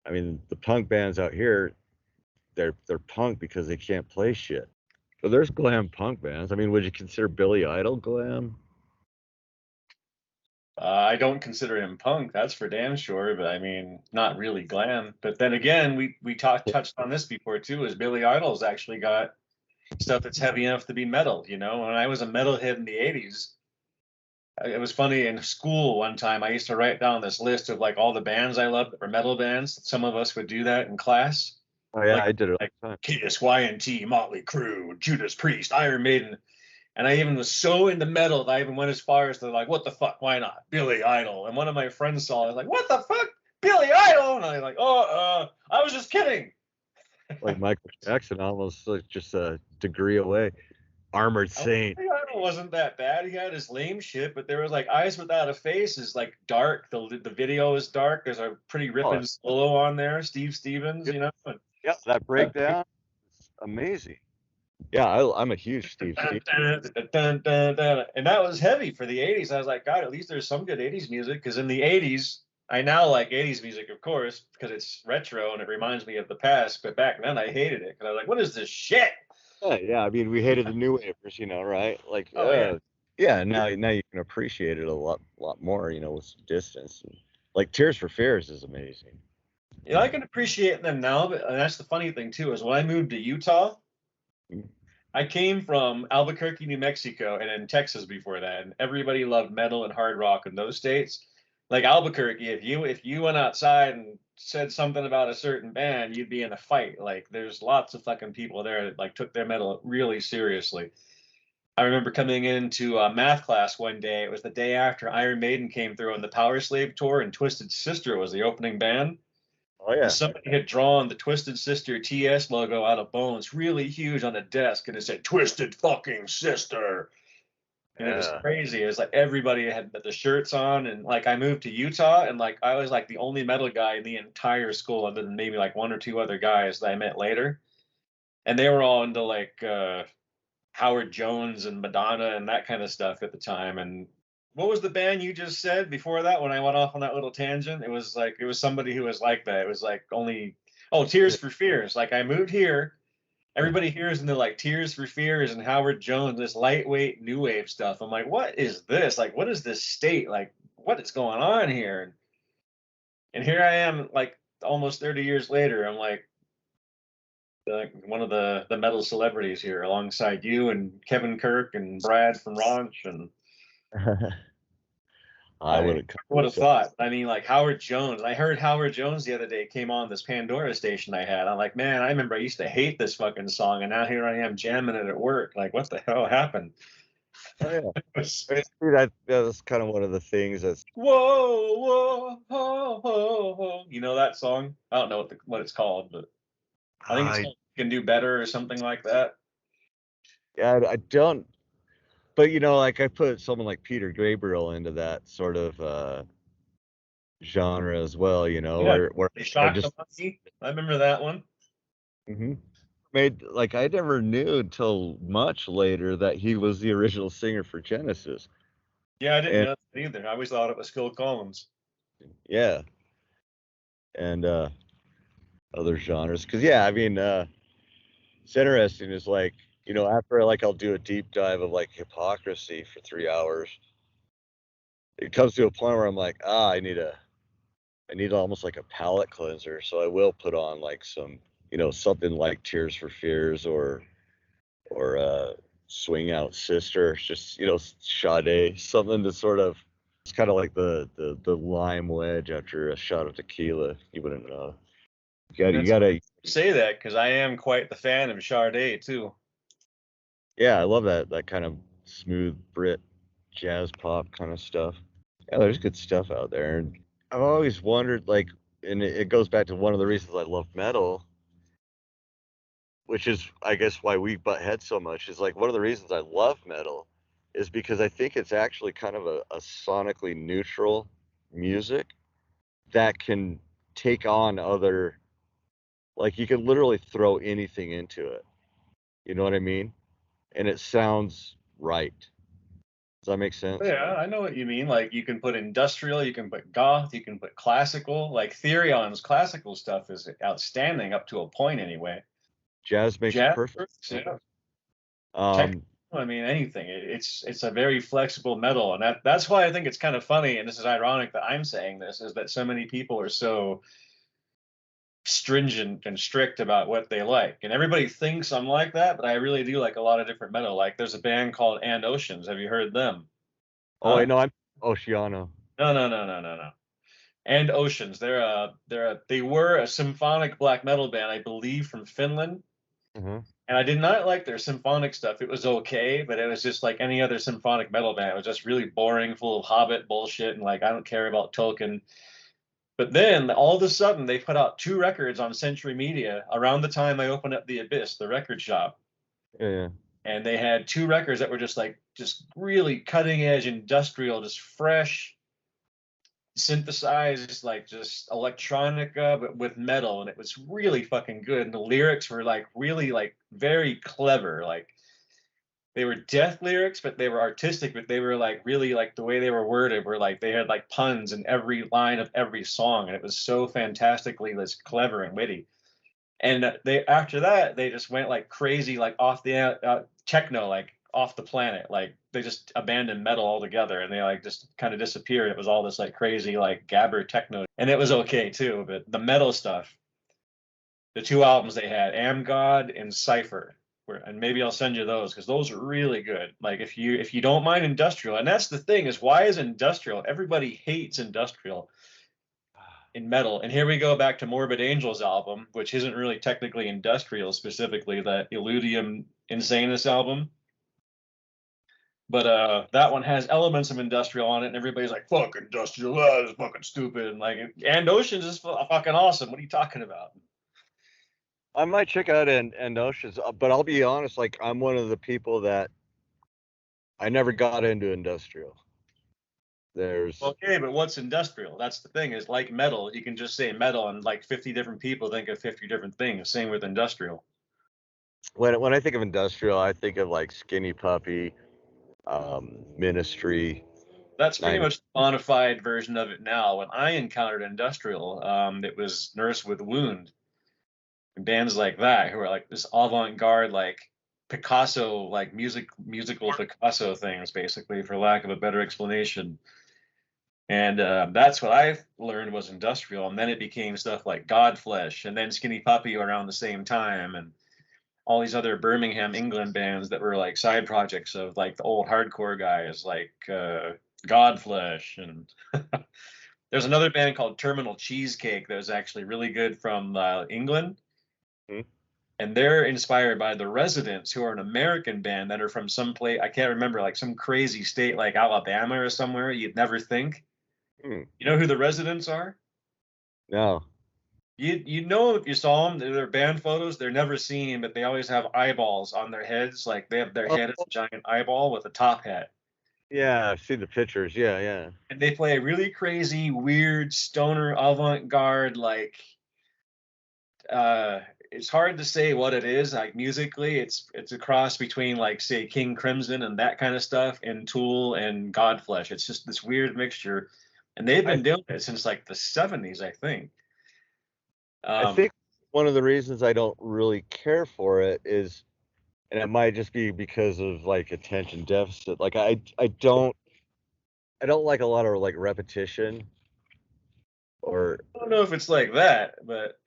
I mean, the punk bands out here, they're punk because they can't play shit. But there's glam punk bands. I mean, would you consider Billy Idol glam? I don't consider him punk, that's for damn sure, but I mean, not really glam. But then again, we touched on this before too, is Billy Idol's actually got stuff that's heavy enough to be metal, you know? When I was a metalhead in the 80s, it was funny in school one time, I used to write down this list of like all the bands I loved that were metal bands. Some of us would do that in class. Oh yeah, Like I did it all like the time. Kiss, Y&T, Motley Crue, Judas Priest, Iron Maiden. And I even was so into metal that I even went as far as to like, what the fuck? Why not? Billy Idol. And one of my friends saw it, like, what the fuck? Billy Idol? And I was like, I was just kidding. Like Michael Jackson, almost like just a degree away. Armored Saint. Billy Idol wasn't that bad. He had his lame shit, but there was like Eyes Without a Face is like dark. The video is dark. There's a pretty Oh, ripping solo on there. Steve Stevens, you know. And, yeah, that breakdown is amazing. Yeah, I'm a huge Steve dun, Stevens. dun, dun, dun, dun, dun. And that was heavy for the 80s. I was like, God, at least there's some good 80s music. Because in the 80s, I now like 80s music, of course, because it's retro and it reminds me of the past. But back then, I hated it because I was like, what is this shit? Yeah. I mean, we hated the new wavers, right? Like, Oh, yeah. yeah. Now you can appreciate it a lot more, with some distance. And, like Tears for Fears is amazing. You know, I can appreciate them now, but and that's the funny thing, too, is when I moved to Utah, I came from Albuquerque, New Mexico, and in Texas before that, and everybody loved metal and hard rock in those states. Like Albuquerque, if you went outside and said something about a certain band, you'd be in a fight. Like there's lots of fucking people there that like took their metal really seriously. I remember coming into a math class one day. It was the day after Iron Maiden came through on the Power Slave tour, and Twisted Sister was the opening band. Oh And yeah. somebody had drawn the Twisted Sister TS logo out of bones really huge on a desk, and it said Twisted fucking Sister. And it was Yeah. crazy. It was like everybody had the shirts on, and like I moved to Utah, and like I was like the only metal guy in the entire school, other than maybe like one or two other guys that I met later. And they were all into like Howard Jones and Madonna and that kind of stuff at the time. And what was the band you just said before that when I went off on that little tangent? It was like it was somebody who was like that. It was like only Tears for Fears. Like I moved here, everybody here is into like Tears for Fears and Howard Jones, this lightweight new wave stuff. I'm like, what is this? Like, what is this state? Like, what is going on here? And here I am, like almost 30 years later. I'm like one of the metal celebrities here, alongside you and Kevin Kirk and Brad from Ranch. And I I wouldn't call would have myself. thought. I mean, like Howard Jones. I heard Howard Jones the other day came on this Pandora station I had. I'm like, man, I remember I used to hate this fucking song, and now here I am jamming it at work. Like, what the hell happened? Oh yeah. It was, I see that's kind of one of the things that's whoa, whoa, ho, ho, ho. You know that song? I don't know what it's called, but I think it's I called "You Can Do Better" or something like that. yeah, I don't, but like I put someone like Peter Gabriel into that sort of genre as well, Yeah, where they I shocked the just monkey. I remember that one. mhm, made like I never knew until much later that he was the original singer for Genesis. Yeah, I didn't And know that either. I always thought it was Phil Collins. yeah, and other genres. Cause yeah, I mean, it's interesting is like, after like I'll do a deep dive of like hypocrisy for 3 hours, it comes to a point where I'm like, I need almost like a palate cleanser. So I will put on like some, something like Tears for Fears or Swing Out Sister, just Sade, something to sort of it's kind of like the lime wedge after a shot of tequila. You wouldn't know. You That's gotta, say that because I am quite the fan of Sade too. yeah, I love that kind of smooth Brit jazz pop kind of stuff. Yeah, there's good stuff out there, and I've always wondered, like, and it goes back to one of the reasons I love metal, which is, I guess, why we butt heads so much. Is like one of the reasons I love metal is because I think it's actually kind of a sonically neutral music that can take on other, like, you can literally throw anything into it. You know what I mean? And it sounds right. Does that make sense? Yeah, I know what you mean. Like you can put industrial, you can put goth, you can put classical. Like Therion's classical stuff is outstanding up to a point anyway. Jazz makes Jazz perfect works, sense. yeah. Techno, Um, I mean anything. It's a very flexible metal, and that's why I think it's kind of funny. And this is ironic that I'm saying this is that so many people are so stringent and strict about what they like. And everybody thinks I'm like that, but I really do like a lot of different metal. Like there's a band called And Oceans. Have you heard them? oh, I Huh? know I'm Oceano. No, no, no, no, no, no. And Oceans. They were a symphonic black metal band, I believe, from Finland. Mhm. And I did not like their symphonic stuff. It was okay, but it was just like any other symphonic metal band. It was just really boring, full of Hobbit bullshit, and like I don't care about Tolkien. But then all of a sudden they put out two records on Century Media around the time I opened up the Abyss, the record shop. Yeah, yeah. And they had two records that were just really cutting edge industrial, just fresh, synthesized, like just electronica, but with metal. And it was really fucking good. And the lyrics were like really like very clever. Like they were death lyrics, but they were artistic, but they were like really like the way they were worded were like they had like puns in every line of every song. And it was so fantastically like, clever and witty. And they after that they just went like crazy, like off the techno, like off the planet. Like they just abandoned metal altogether, and they like just kind of disappeared. It was all this like crazy like gabber techno, and it was okay too. But the metal stuff, the two albums they had, Am God and Cipher. And maybe I'll send you those because those are really good. Like if you don't mind industrial, and that's the thing is why is industrial? Everybody hates industrial in metal. And here we go back to Morbid Angel's album, which isn't really technically industrial, specifically that Illudium Insanus album. But that one has elements of industrial on it, and everybody's like, "Fuck industrial, that's fucking stupid." And like, and Oceans is fucking awesome. What are you talking about? I might check out and Oceans, but I'll be honest, like I'm one of the people that I never got into industrial. There's Okay, but what's industrial? That's the thing. Is like metal. You can just say metal, and like 50 different people think of 50 different things. Same with industrial. when I think of industrial, I think of like Skinny Puppy, Ministry, That's pretty Nine. much the bona fide version of it now. When I encountered industrial, it was Nurse with Wound and bands like that who are like this avant-garde, like Picasso, like musical Picasso things, basically, for lack of a better explanation. And that's what I learned was industrial, and then it became stuff like Godflesh, and then Skinny Puppy around the same time, and all these other Birmingham, England bands that were like side projects of like the old hardcore guys, like Godflesh, and there's another band called Terminal Cheesecake that was actually really good from England, Hmm? and they're inspired by the Residents, who are an American band that are from some place I can't remember, like some crazy state like Alabama or somewhere you'd never think. Hmm. You know who the Residents are? No. You know if you saw them, they're band photos. They're never seen, but they always have eyeballs on their heads. Like they have their Oh, head as a giant eyeball with a top hat, yeah, I've seen the pictures. Yeah, yeah. and they play a really crazy, weird stoner avant-garde. Like it's hard to say what it is. Like musically, it's a cross between like say King Crimson and that kind of stuff, and Tool and Godflesh. It's just this weird mixture, and they've I been doing it since like the '70s, I think. I Um, think one of the reasons I don't really care for it is, and it might just be because of like attention deficit. Like I don't like a lot of like repetition or I don't know if it's like that, but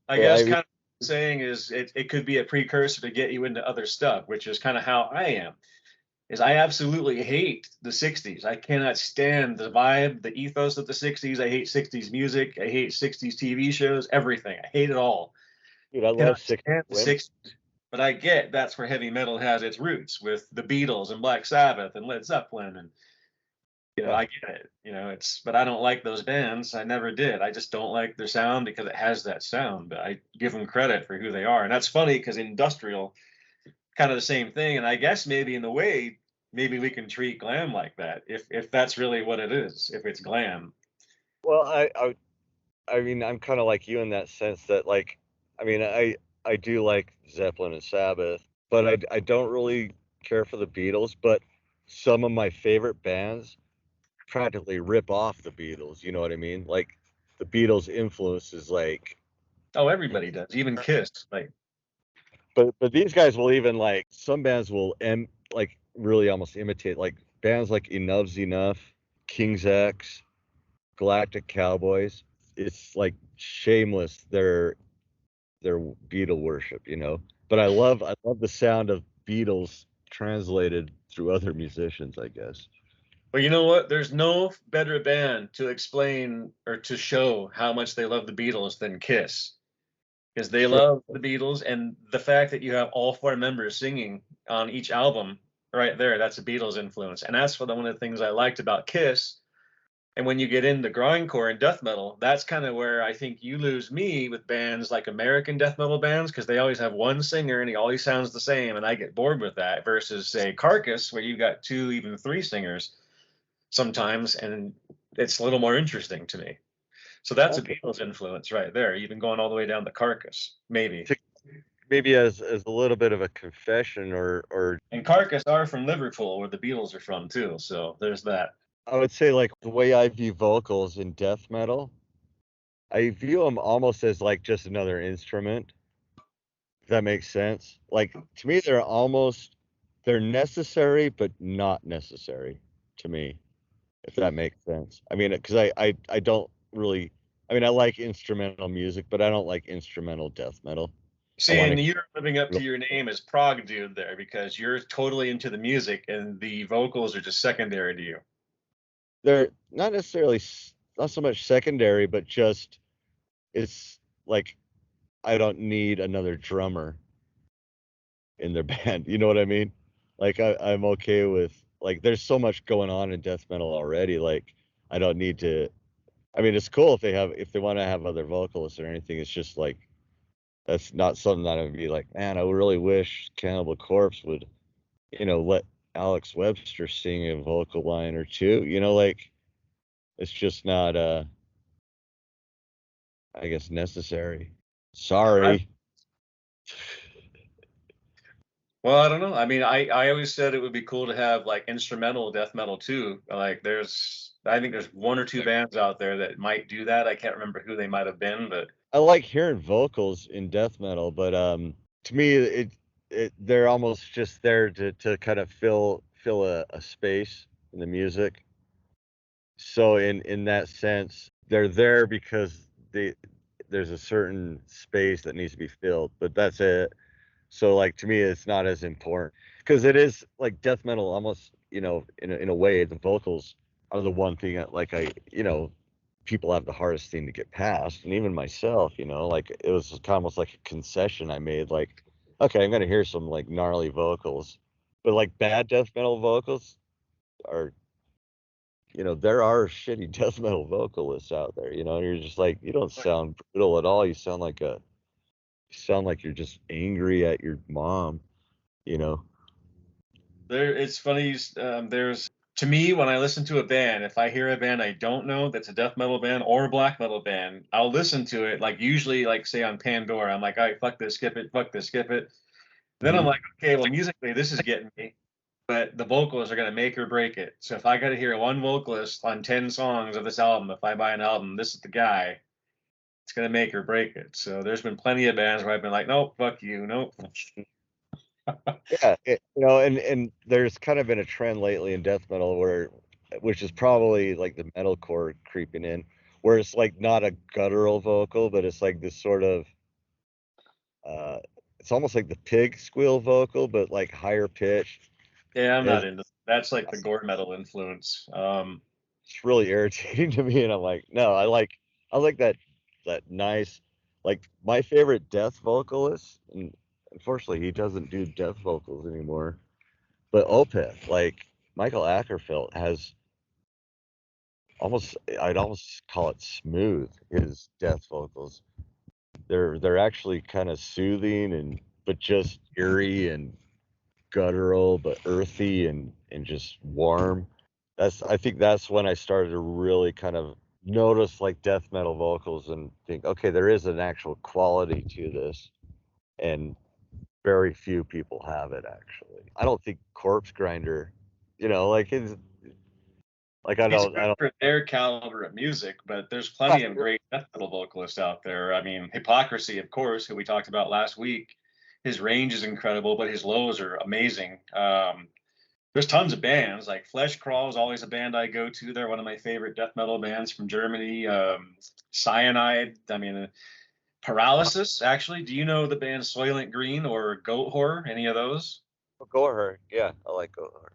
I but guess I mean kind of saying is it could be a precursor to get you into other stuff, which is kind of how I am. Is I absolutely hate the 60s. I cannot stand the vibe, the ethos of the 60s. I hate 60s music. I hate 60s TV shows, everything. I hate it all. dude, I Cannot love Six stand the Women. 60s. But I get that's where heavy metal has its roots with the Beatles and Black Sabbath and Led Zeppelin and Yeah. I get it. But I don't like those bands. I never did. I just don't like their sound because it has that sound. But I give them credit for who they are, and that's funny because industrial, kind of the same thing. And I guess maybe in the way, maybe we can treat glam like that if that's really what it is. If it's glam, Well, I mean I'm kind of like you in that sense that like I mean I do like Zeppelin and Sabbath, but I don't really care for the Beatles, but some of my favorite bands practically rip off the Beatles, you know what I mean? Like the Beatles influence is like oh, everybody does, even Kiss. Like, but these guys will even like some bands will like really almost imitate like bands like Enough's Enough, King's X, Galactic Cowboys. It's like shameless their Beatle worship, you know. But I love the sound of Beatles translated through other musicians, I guess. well, you know what? There's no better band to explain or to show how much they love the Beatles than Kiss. Because they Sure. love the Beatles, and the fact that you have all four members singing on each album right there, that's a Beatles influence. And that's one of the things I liked about Kiss. And when you get into grindcore and death metal, that's kind of where I think you lose me with bands like American death metal bands, because they always have one singer and he always sounds the same, and I get bored with that. Versus say Carcass, where you've got two, even three singers sometimes, and it's a little more interesting to me. So that's a Okay. Beatles influence right there, even going all the way down to Carcass, maybe. To, maybe as a little bit of a confession or And Carcass are from Liverpool, where the Beatles are from too. So there's that. I would say like the way I view vocals in death metal, I view them almost as like just another instrument. If that makes sense. Like to me, they're necessary but not necessary to me. If that makes sense. I mean, because I don't really. I mean, I like instrumental music, but I don't like instrumental death metal. I See, want and to. you're living up to your name as prog dude there because you're totally into the music and the vocals are just secondary to you. They're not necessarily not so much secondary, but just it's like I don't need another drummer in their band. You know what I mean? Like I'm okay with like there's so much going on in death metal already. Like I don't need to. I mean, it's cool if they want to have other vocalists or anything. It's just like that's not something that I'd be like, man, I really wish Cannibal Corpse would, let Alex Webster sing a vocal line or two. Like it's just not I guess necessary. I, Sorry. well, I don't know. I mean, I always said it would be cool to have like instrumental death metal too. Like I think there's one or two bands out there that might do that. I can't remember who they might have been, but I like hearing vocals in death metal, but to me they're almost just there to kind of fill a space in the music. So in that sense, they're there because there's a certain space that needs to be filled, but that's it. So like to me, it's not as important because it is like death metal almost, in a way, the vocals are the one thing that like people have the hardest thing to get past, and even myself, like it was kind of almost like a concession I made, like, okay, I'm gonna hear some like gnarly vocals, but like bad death metal vocals are, there are shitty death metal vocalists out there, and you're just like, you don't sound brutal at all. You sound like you're just angry at your mom, you know. it's funny. There's to me when I listen to a band, if I hear a band I don't know that's a death metal band or a black metal band, I'll listen to it. Like usually, like say on Pandora, I'm like, all right, fuck this, skip it, fuck this, skip it. Then I'm Mhm. like, okay, well, musically, this is getting me, but the vocals are gonna make or break it. So if I got to hear one vocalist on 10 songs of this album, if I buy an album, this is the guy. It's gonna make or break it. So there's been plenty of bands where I've been like, nope, fuck you, nope. Yeah, and there's kind of been a trend lately in death metal which is probably like the metalcore creeping in, where it's like not a guttural vocal, but it's like this sort of, uh, it's almost like the pig squeal vocal, but like higher pitched. Yeah, I'm And not into that's like the gore metal influence. it's really irritating to me, and I'm like, no, I like that nice, like my favorite death vocalist, and unfortunately he doesn't do death vocals anymore. But Opeth, like Michael Ackerfeld has I'd almost call it smooth, his death vocals. They're actually kind of soothing but just eerie and guttural, but earthy and just warm. I think that's when I started to really kind of notice like death metal vocals and think, okay, there is an actual quality to this, and very few people have it actually. I don't think Corpse Grinder, like He's I good don't. for their caliber of music, but there's plenty of great death metal vocalists out there. I mean, Hypocrisy, of course, who we talked about last week. His range is incredible, but his lows are amazing. There's tons of bands like Flesh Crawl is always a band I go to. They're one of my favorite death metal bands from Germany. Cyanide, I mean, Paralysis. Actually, do you know the band Soylent Green or Goat Horror? Any of those? Go Her, yeah, I like Go Her.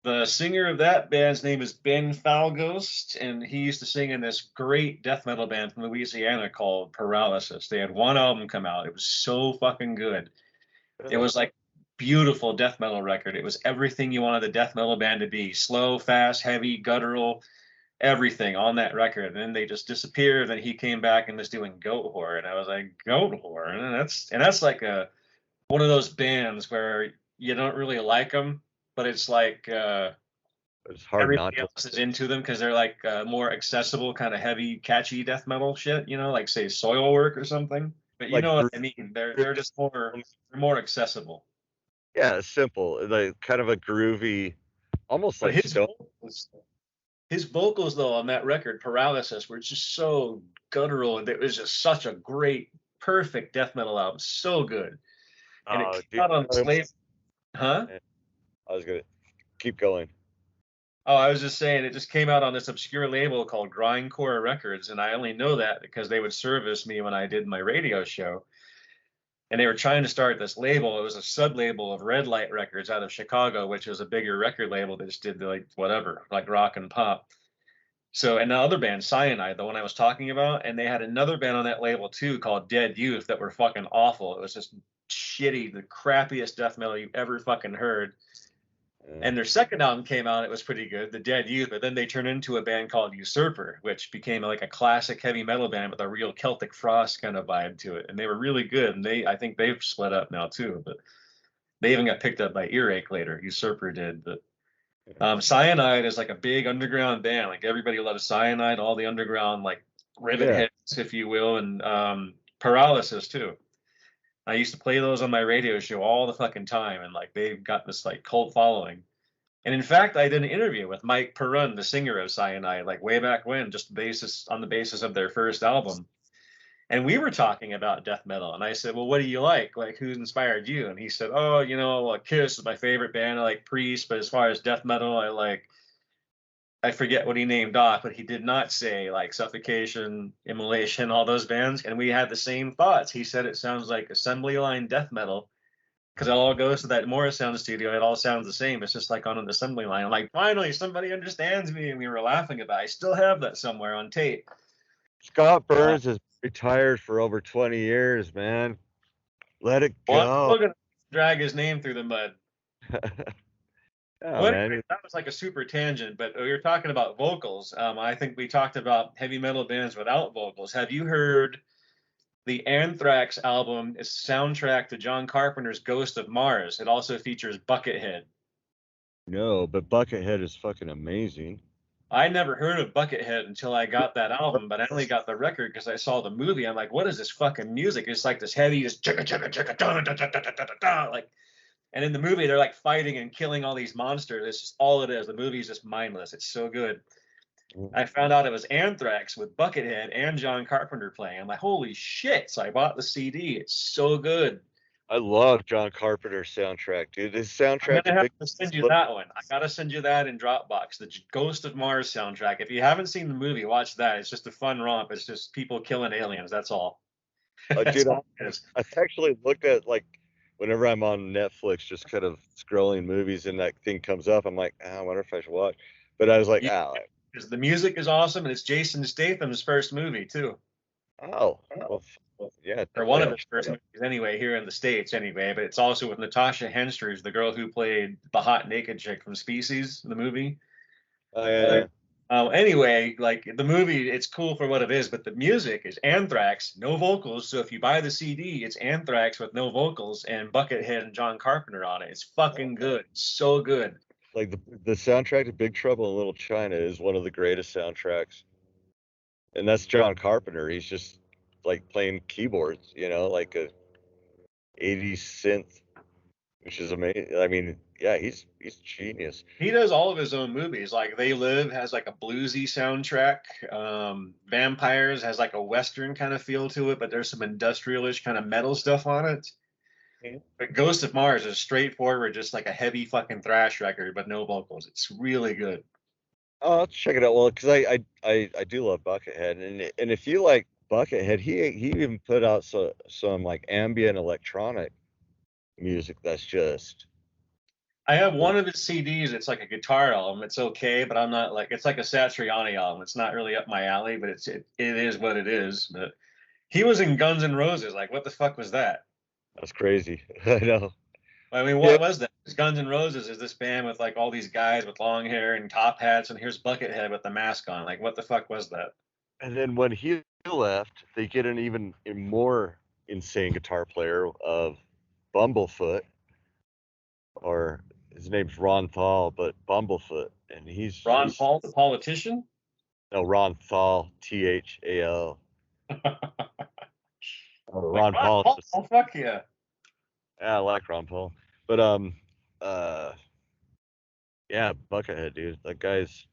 The singer of that band's name is Ben Falgost, and he used to sing in this great death metal band from Louisiana called Paralysis. They had one album come out. It was so fucking good. It Really? was like beautiful death metal record. It was everything you wanted a death metal band to be. Slow, fast, heavy, guttural, everything on that record. And then they just disappeared. Then he came back and was doing Goat Horror. And I was like, Goat Horror? And that's like a one of those bands where you don't really like them, but it's like It's hard not everybody to. else is into them because they're like more accessible, kind of heavy, catchy death metal shit. Like say Soilwork or something. But you Like know what group, I mean? They're just more accessible. yeah, it's simple, like kind of a groovy, almost But like stone. his vocals though on that record, Paralysis, were just so guttural, and it was just such a great, perfect death metal album. So good, and it Oh, came dude, out on Slave. Huh? I was gonna keep going. Oh, I was just saying it just came out on this obscure label called Grindcore Records, and I only know that because they would service me when I did my radio show. and they were trying to start this label. It was a sub label of Red Light Records out of Chicago, which was a bigger record label that just did like whatever, like rock and pop. So, and the other band, Cyanide, the one I was talking about, and they had another band on that label too called Dead Youth that were fucking awful. It was just shitty, the crappiest death metal you ever fucking heard. And their second album came out, it was pretty good, The Dead Youth, but then they turned into a band called Usurper, which became like a classic heavy metal band with a real Celtic Frost kind of vibe to it. And they were really good. And I think they've split up now too, but they even got picked up by Earache later. Usurper did, but Cyanide is like a big underground band. Like everybody loves Cyanide, all the underground like rivet Yeah. heads, if you will, and Paralysis too. I used to play those on my radio show all the fucking time, and like they've got this like cult following. And in fact, I did an interview with Mike Perun, the singer of Cyanide, like way back when, just on the basis of their first album. And we were talking about death metal, and I said, "Well, what do you like? Like, who inspired you?" And he said, "Oh, Kiss is my favorite band. I like Priest, but as far as death metal, I forget what he named off, but he did not say like Suffocation, Immolation, all those bands." And we had the same thoughts. He said it sounds like assembly line death metal because it all goes to that Morris sound studio. It all sounds the same. It's just like on an assembly line. I'm like, finally, somebody understands me, and we were laughing about it. I still have that somewhere on tape. Scott Burns has retired for over 20 years, man. Let it Well, I'm go. still gonna drag his name through the mud. Oh, Well, man. anyway, that was like a super tangent, but we were talking about vocals. I think we talked about heavy metal bands without vocals. Have you heard the Anthrax album is soundtrack to John Carpenter's Ghost of Mars? It also features Buckethead. No, but Buckethead is fucking amazing. I never heard of Buckethead until I got that album, but I only got the record because I saw the movie. I'm like, what is this fucking music? It's like this heavy, just chugga chugga chugga da da da da da da da, like. And in the movie, they're like fighting and killing all these monsters. It's just all it is. The movie is just mindless. It's so good. I found out it was Anthrax with Buckethead and John Carpenter playing. I'm like, holy shit. So I bought the CD. It's so good. I love John Carpenter's soundtrack, dude. His I'm soundtrack's gonna a have big to send you that one. I gotta send you that in Dropbox. The Ghost of Mars soundtrack. If you haven't seen the movie, watch that. It's just a fun romp. It's just people killing aliens. That's all. That's dude, all it is. I've actually looked at, like, whenever I'm on Netflix, just kind of scrolling movies and that thing comes up, I'm like, I wonder if I should watch. But I was like, Yeah, because the music is awesome, and it's Jason Statham's first movie too. well, yeah, Or one definitely. of his first movies anyway, here in the States anyway, but it's also with Natasha Henstridge, the girl who played the hot naked chick from Species, the movie. Oh, yeah. Anyway, like the movie, it's cool for what it is, but the music is Anthrax, no vocals. So if you buy the CD, it's Anthrax with no vocals and Buckethead and John Carpenter on it. It's fucking good. So good. Like the soundtrack to Big Trouble in Little China is one of the greatest soundtracks. And that's John Carpenter. He's just like playing keyboards, like a 80s synth, which is amazing. I mean, yeah, he's genius. He does all of his own movies. Like They Live has like a bluesy soundtrack. Vampires has like a western kind of feel to it, but there's some industrialish kind of metal stuff on it. But Ghost of Mars is straightforward, just like a heavy fucking thrash record, but no vocals. It's really good. Oh, I'll check it out. Well, because I do love Buckethead, and if you like Buckethead, he even put out some like ambient electronic music that's just. I have one of his CDs. It's like a guitar album. It's okay, but I'm not like it's like a Satriani album. It's not really up my alley, but it is what it is. But he was in Guns N' Roses. Like, what the fuck was that? That's crazy. I know. I mean, what was that? Guns N' Roses is this band with like all these guys with long hair and top hats, and here's Buckethead with the mask on. Like, what the fuck was that? And then when he left, they get an even more insane guitar player of Bumblefoot, or his name's Ron Thal, but Bumblefoot, and Ron Paul, the politician? No, Ron Thal, Thal. Like, Ron Paul. Oh, fuck yeah. Yeah, I like Ron Paul, but yeah, Buckethead, dude. That guy's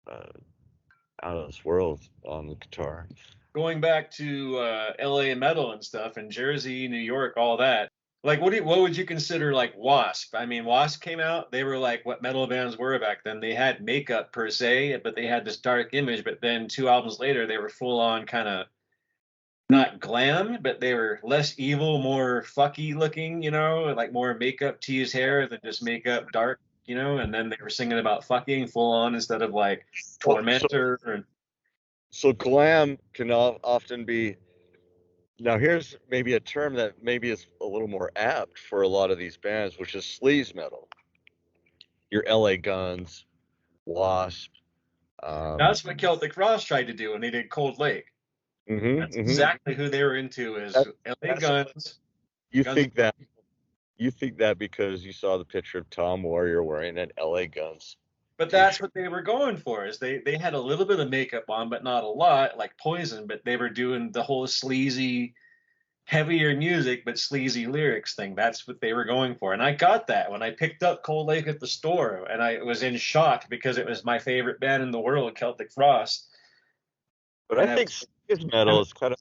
out of this world on the guitar. Going back to LA metal and stuff, and Jersey, New York, all that. Like, what would you consider like Wasp? I mean, Wasp came out. They were like what metal bands were back then. They had makeup per se, but they had this dark image. But then 2 albums later, they were full on kind of not glam, but they were less evil, more fucky looking, like more makeup, teased hair than just makeup dark, and then they were singing about fucking full on instead of like So, so, tormentor and so glam can often be. Now, here's maybe a term that maybe is a little more apt for a lot of these bands, which is sleaze metal. Your LA Guns, Wasp. Um, that's what Celtic Frost tried to do when they did Cold Lake. hmm That's hmm exactly who they were into is That, LA that's Guns, you Guns. think that you think that because you saw the picture of Tom Warrior wearing an LA Guns But that's t-shirt. what they were going for is they had a little bit of makeup on, but not a lot, like Poison, but they were doing the whole sleazy heavier music but sleazy lyrics thing. That's what they were going for. And I got that when I picked up Cold Lake at the store and I was in shock because it was my favorite band in the world, Celtic Frost. But I And I think was sleaze metal is kind of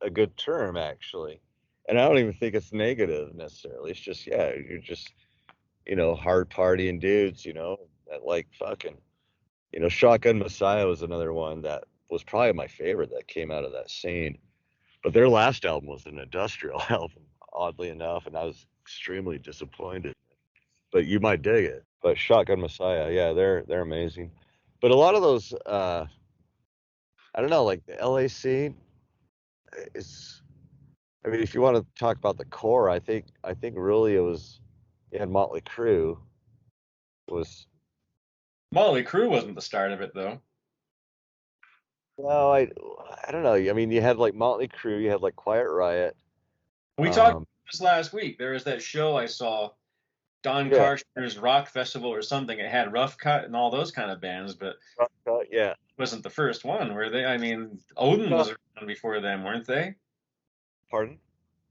a good term actually, and I don't even think it's negative necessarily. It's just yeah, you're just hard partying dudes, that like fucking. Shotgun Messiah was another one that was probably my favorite that came out of that scene. But their last album was an industrial album, oddly enough, and I was extremely disappointed. But you might dig it. But Shotgun Messiah, yeah, they're amazing. But a lot of those, I don't know, like the LA scene is. I mean, if you want to talk about the core, I think really it was. You had Motley Crue was. Motley Crue wasn't the start of it though. No, I don't know. I mean, you had like Motley Crue, you had like Quiet Riot. We talked Um, about this last week. There was that show I saw, Don yeah, Karshner's Rock Festival or something. It had Rough Cut and all those kind of bands, but it yeah. wasn't the first one, were they? I mean, Odin No, was around before them, weren't they? pardon?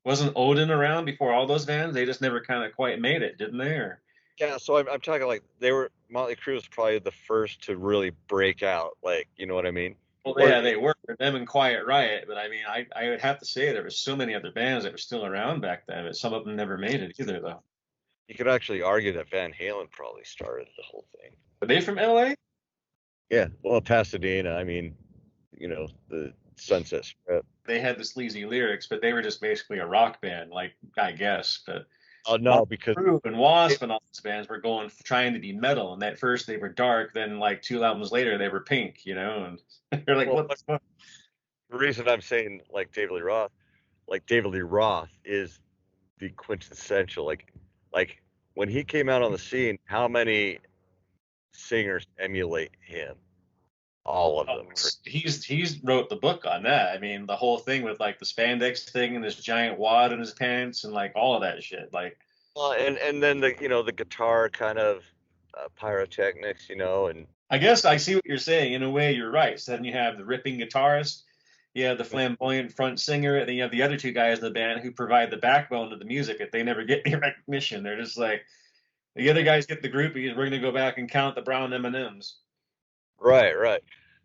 Wasn't Odin around before all those bands? They just never kind of quite made it, didn't they? Or Yeah, so I'm talking like they were Motley Crue was probably the first to really break out, like you know what I mean? well, Or yeah, they were them and Quiet Riot, but I mean, I would have to say there were so many other bands that were still around back then, but some of them never made it either, though. you could actually argue that Van Halen probably started the whole thing. Were they from LA? Yeah, well, Pasadena, I mean, the Sunset Strip. They had the sleazy lyrics, but they were just basically a rock band, like I guess. But Oh no, Motley because Crue and Wasp and all those bands were going trying to be metal, and at first they were dark, then like two albums later they were pink, and you're like, well, what the fuck? the reason I'm saying like David Lee Roth is the quintessential like when he came out on the scene, how many singers emulate him? All of Oh, them. he's wrote the book on that. I mean, the whole thing with like the spandex thing and this giant wad in his pants and like all of that shit. Like, Well, and then the guitar kind of pyrotechnics, and I guess I see what you're saying. In a way, you're right. So then you have the ripping guitarist, you have the flamboyant front singer, and then you have the other two guys in the band who provide the backbone of the music. If they never get any recognition, they're just like the other guys get the groupies. We're gonna go back and count the brown M&Ms. right, right.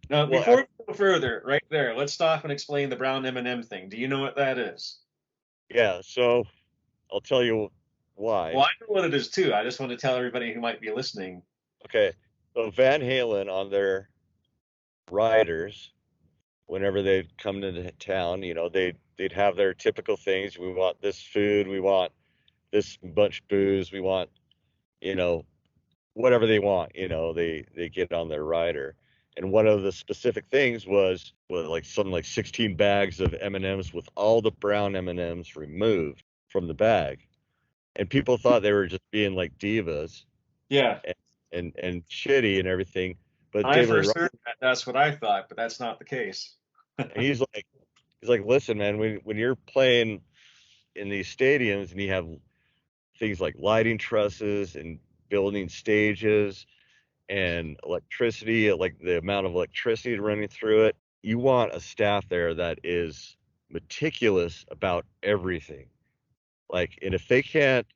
Now, Well, before we go further, right there, let's stop and explain the brown M&M thing. Do you know what that is? yeah. So I'll tell you Well, why. I know what it is too. I just want to tell everybody who might be listening. Okay, so Van Halen on their riders, whenever they'd come into town, they'd have their typical things. We want this food. We want this much booze. We want you know whatever they want. They get on their rider. And one of the specific things was like something like 16 bags of M&Ms with all the brown M&Ms removed from the bag. And people thought they were just being like divas Yeah, and and shitty and everything. But when I David Lee first Roth, heard that, that's what I thought, but that's not the case. he's like, listen, man, when you're playing in these stadiums and you have things like lighting trusses and building stages and electricity, like the amount of electricity running through it, you want a staff there that is meticulous about everything. Like, and if they can't,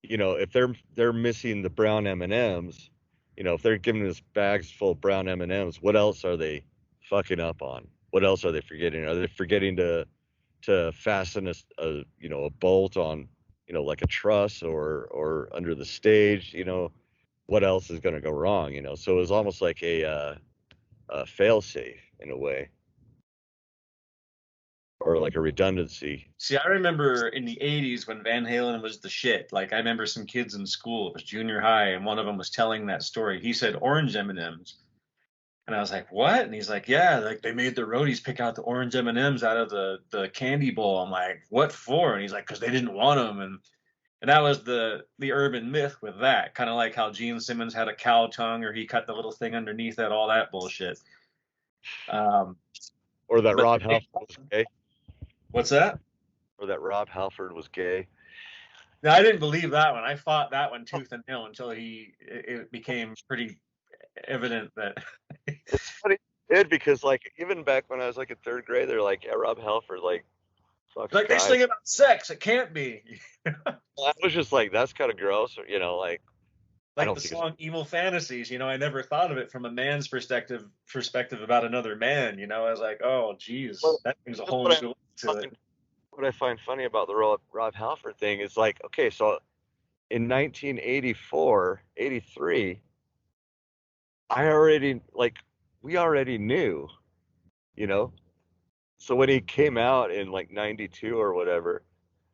if they're missing the brown M&Ms, if they're giving us bags full of brown M&Ms, what else are they fucking up on? What else are they forgetting? Are they forgetting to fasten a bolt on, like a truss or under the stage? What else is going to go wrong? So it was almost like a fail safe in a way. or like a redundancy. See, I remember in the 80s when Van Halen was the shit. Like, I remember some kids in school, it was junior high, and one of them was telling that story. He said orange M&Ms. And I was like, what? And he's like, yeah, like they made the roadies pick out the orange M&Ms out of the candy bowl. I'm like, what for? And he's like, because they didn't want them. And that was the urban myth with that. Kind of like how Gene Simmons had a cow tongue or he cut the little thing underneath it, all that bullshit. Um, Or that but Rob Halford was gay. what's that? Or that Rob Halford was gay. No, I didn't believe that one. I fought that one tooth and nail until it became pretty evident that It's funny, kid, because like even back when I was like in third grade, they're like, yeah, Rob Halford like fucks like they guys. sing about sex. It can't be. I was just like, that's kind of gross, or, like I Like don't the think it's. song "Evil Fantasies." I never thought of it from a man's perspective about another man. I was like, oh, Well, geez, that brings a that's whole new look to it. what I find funny about the Rob Halford thing is like, okay, so in 1984, 83, I already like we already knew, you know. So when he came out in like 92 or whatever,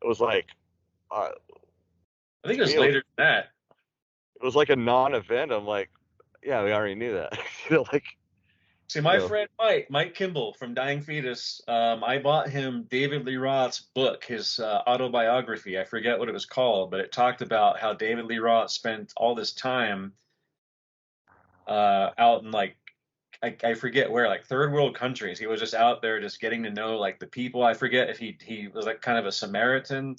it was like uh, I think to it me was later than that. it was like a non-event. I'm like, yeah, we already knew that. Like, See, you my know, friend Mike Kimball from Dying Fetus, I bought him David Lee Roth's book, his autobiography. I forget what it was called, but it talked about how David Lee Roth spent all this time out in like I forget where, like third world countries. He was just out there, just getting to know like the people. I forget if he was like kind of a Samaritan.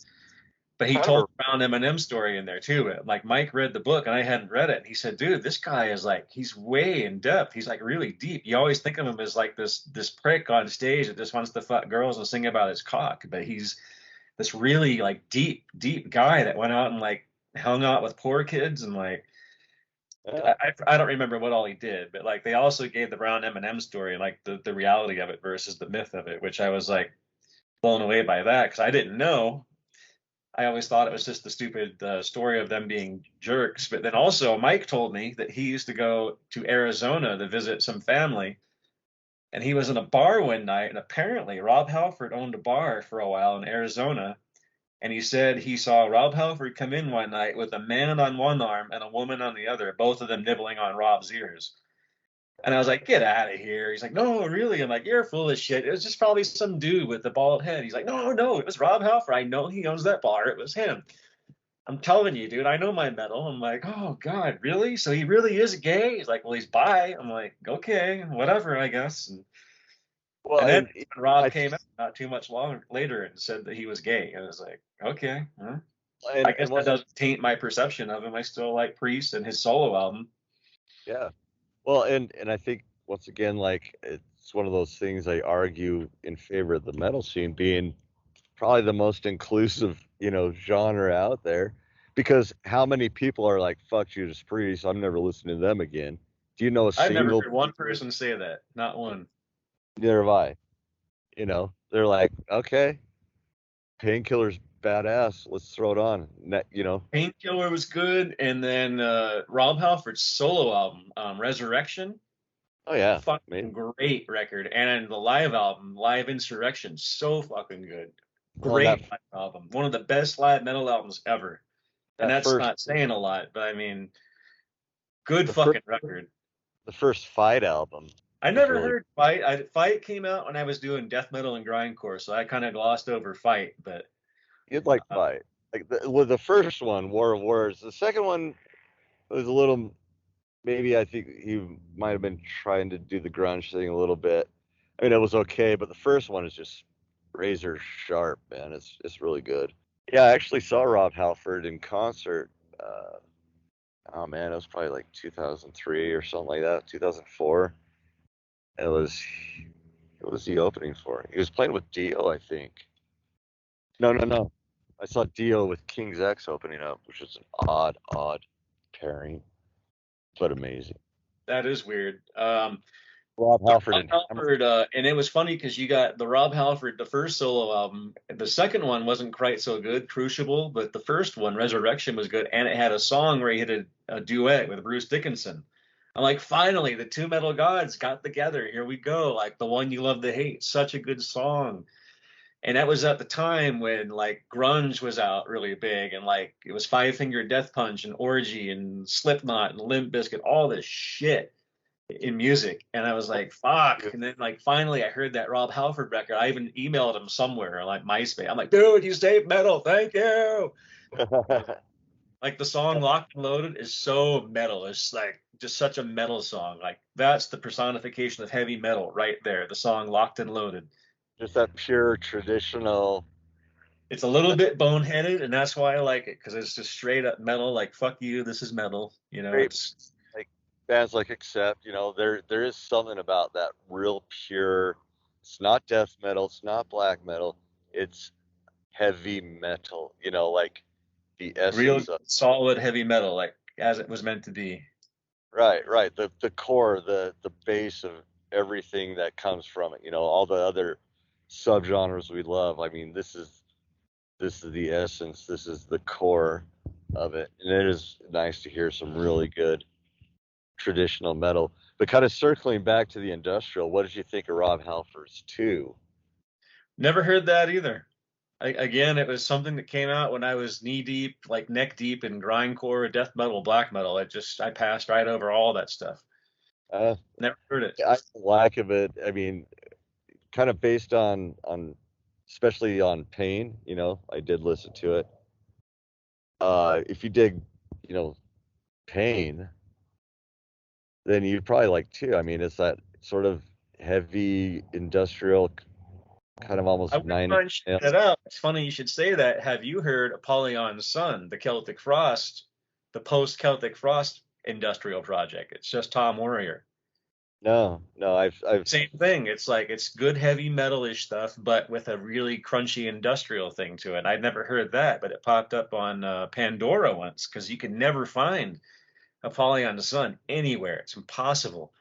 But he kind of told a a Brown M&M story in there too. Like Mike read the book and I hadn't read it. And he said, "Dude, this guy is like he's way in depth. He's like really deep. You always think of him as like this prick on stage that just wants to fuck girls and sing about his cock, but he's this really like deep guy that went out and like hung out with poor kids and like yeah. I don't remember what all he did, but like they also gave the Brown M&M story and like the reality of it versus the myth of it, which I was like blown away by that because I didn't know. I always thought it was just the stupid story of them being jerks. But then also, Mike told me that he used to go to Arizona to visit some family, and he was in a bar one night, and apparently Rob Halford owned a bar for a while in Arizona. And he said he saw Rob Halford come in one night with a man on one arm and a woman on the other, both of them nibbling on Rob's ears. And I was like, get out of here. He's like, no, really? I'm like, you're full of shit. It was just probably some dude with the bald head. He's like, no, it was Rob Halford. I know he owns that bar. It was him. I'm telling you, dude, I know my metal. I'm like, oh God, really? So he really is gay? He's like, well, he's bi. I'm like, okay, whatever, I guess. Well, And then and when Rob I came out not too much longer later and said that he was gay, I was like, okay, huh? I and guess that once doesn't taint my perception of him. I still like Priest and his solo album. yeah. Well, and I think once again, like it's one of those things I argue in favor of the metal scene being probably the most inclusive, genre out there. Because how many people are like, fuck Judas Priest, I'm never listening to them again. Do you know a I've never single heard one person say that, not one. neither have I. They're like, okay, painkiller's badass, let's throw it on. Painkiller was good, and then Rob Halford's solo album, Resurrection, Oh yeah, fucking maybe. great record. And the live album, Live Insurrection, so fucking good. Well, and that Great live album. One of the best live metal albums ever. And that that's first not saying a lot, but I mean, good the first fucking record. the first Fight album I was never really heard Fight. Fight came out when I was doing death metal and grindcore, so I kind of glossed over Fight. But you'd like uh, Fight. Like the first one, War of Words. The second one was a little. Maybe I think he might have been trying to do the grunge thing a little bit. I mean, it was okay, but the first one is just razor sharp, man. It's really good. Yeah, I actually saw Rob Halford in concert. Uh, oh man, it was probably like 2003 or something like that, 2004. It was it was the opening for it. He was playing with Dio, I think. No, no, no. I saw Dio with King's X opening up, which was an odd pairing, but amazing. that is weird. Rob The Halford Rob and Hammer. Halford, and it was funny because you got the Rob Halford, the first solo album. The second one wasn't quite so good, Crucible, but the first one, Resurrection, was good, and it had a song where he had a duet with Bruce Dickinson. I'm like, finally, the two metal gods got together. Here we go. Like the one you love to hate, such a good song. And that was at the time when like grunge was out really big, and like it was Five Finger Death Punch and Orgy and Slipknot and Limp Bizkit, all this shit in music. And I was like, fuck. And then like finally I heard that Rob Halford record. I even emailed him somewhere on like MySpace. I'm like, dude, you saved metal. Thank you. Like the song Locked and Loaded is so metal. It's like just such a metal song. Like that's the personification of heavy metal right there. The song Locked and Loaded. Just that pure traditional. It's a little bit boneheaded, and that's why I like it because it's just straight up metal. Like fuck you, this is metal. You know, Great, it's like bands like Accept, there is something about that real pure. It's not death metal, it's not black metal, it's heavy metal. Like the real essence of. solid heavy metal, like as it was meant to be. Right, right. The core, the base of everything that comes from it. All the other subgenres we love. I mean, this is the essence. This is the core of it, and it is nice to hear some really good traditional metal. But kind of circling back to the industrial, what did you think of Rob Halford's Two? Never heard that either. Again, it was something that came out when I was knee deep, like neck deep in grindcore, death metal, black metal. I passed right over all that stuff. Uh, Never heard it. I lack of it. I mean, kind of based on especially on Pain. I did listen to it. If you dig, you know, Pain, then you'd probably like Two. I mean, it's that sort of heavy industrial, kind of I almost wouldn't Nine Inch mind checking Nails. it out. It's funny you should say that. Have you heard Apollyon's Sun, the Celtic Frost, the post Celtic Frost industrial project? It's just Tom Warrior. No, no, I've Same thing. It's like it's good heavy metal-ish stuff, but with a really crunchy industrial thing to it. I'd never heard that, but it popped up on Pandora once because you can never find Apollyon's Sun anywhere. It's impossible.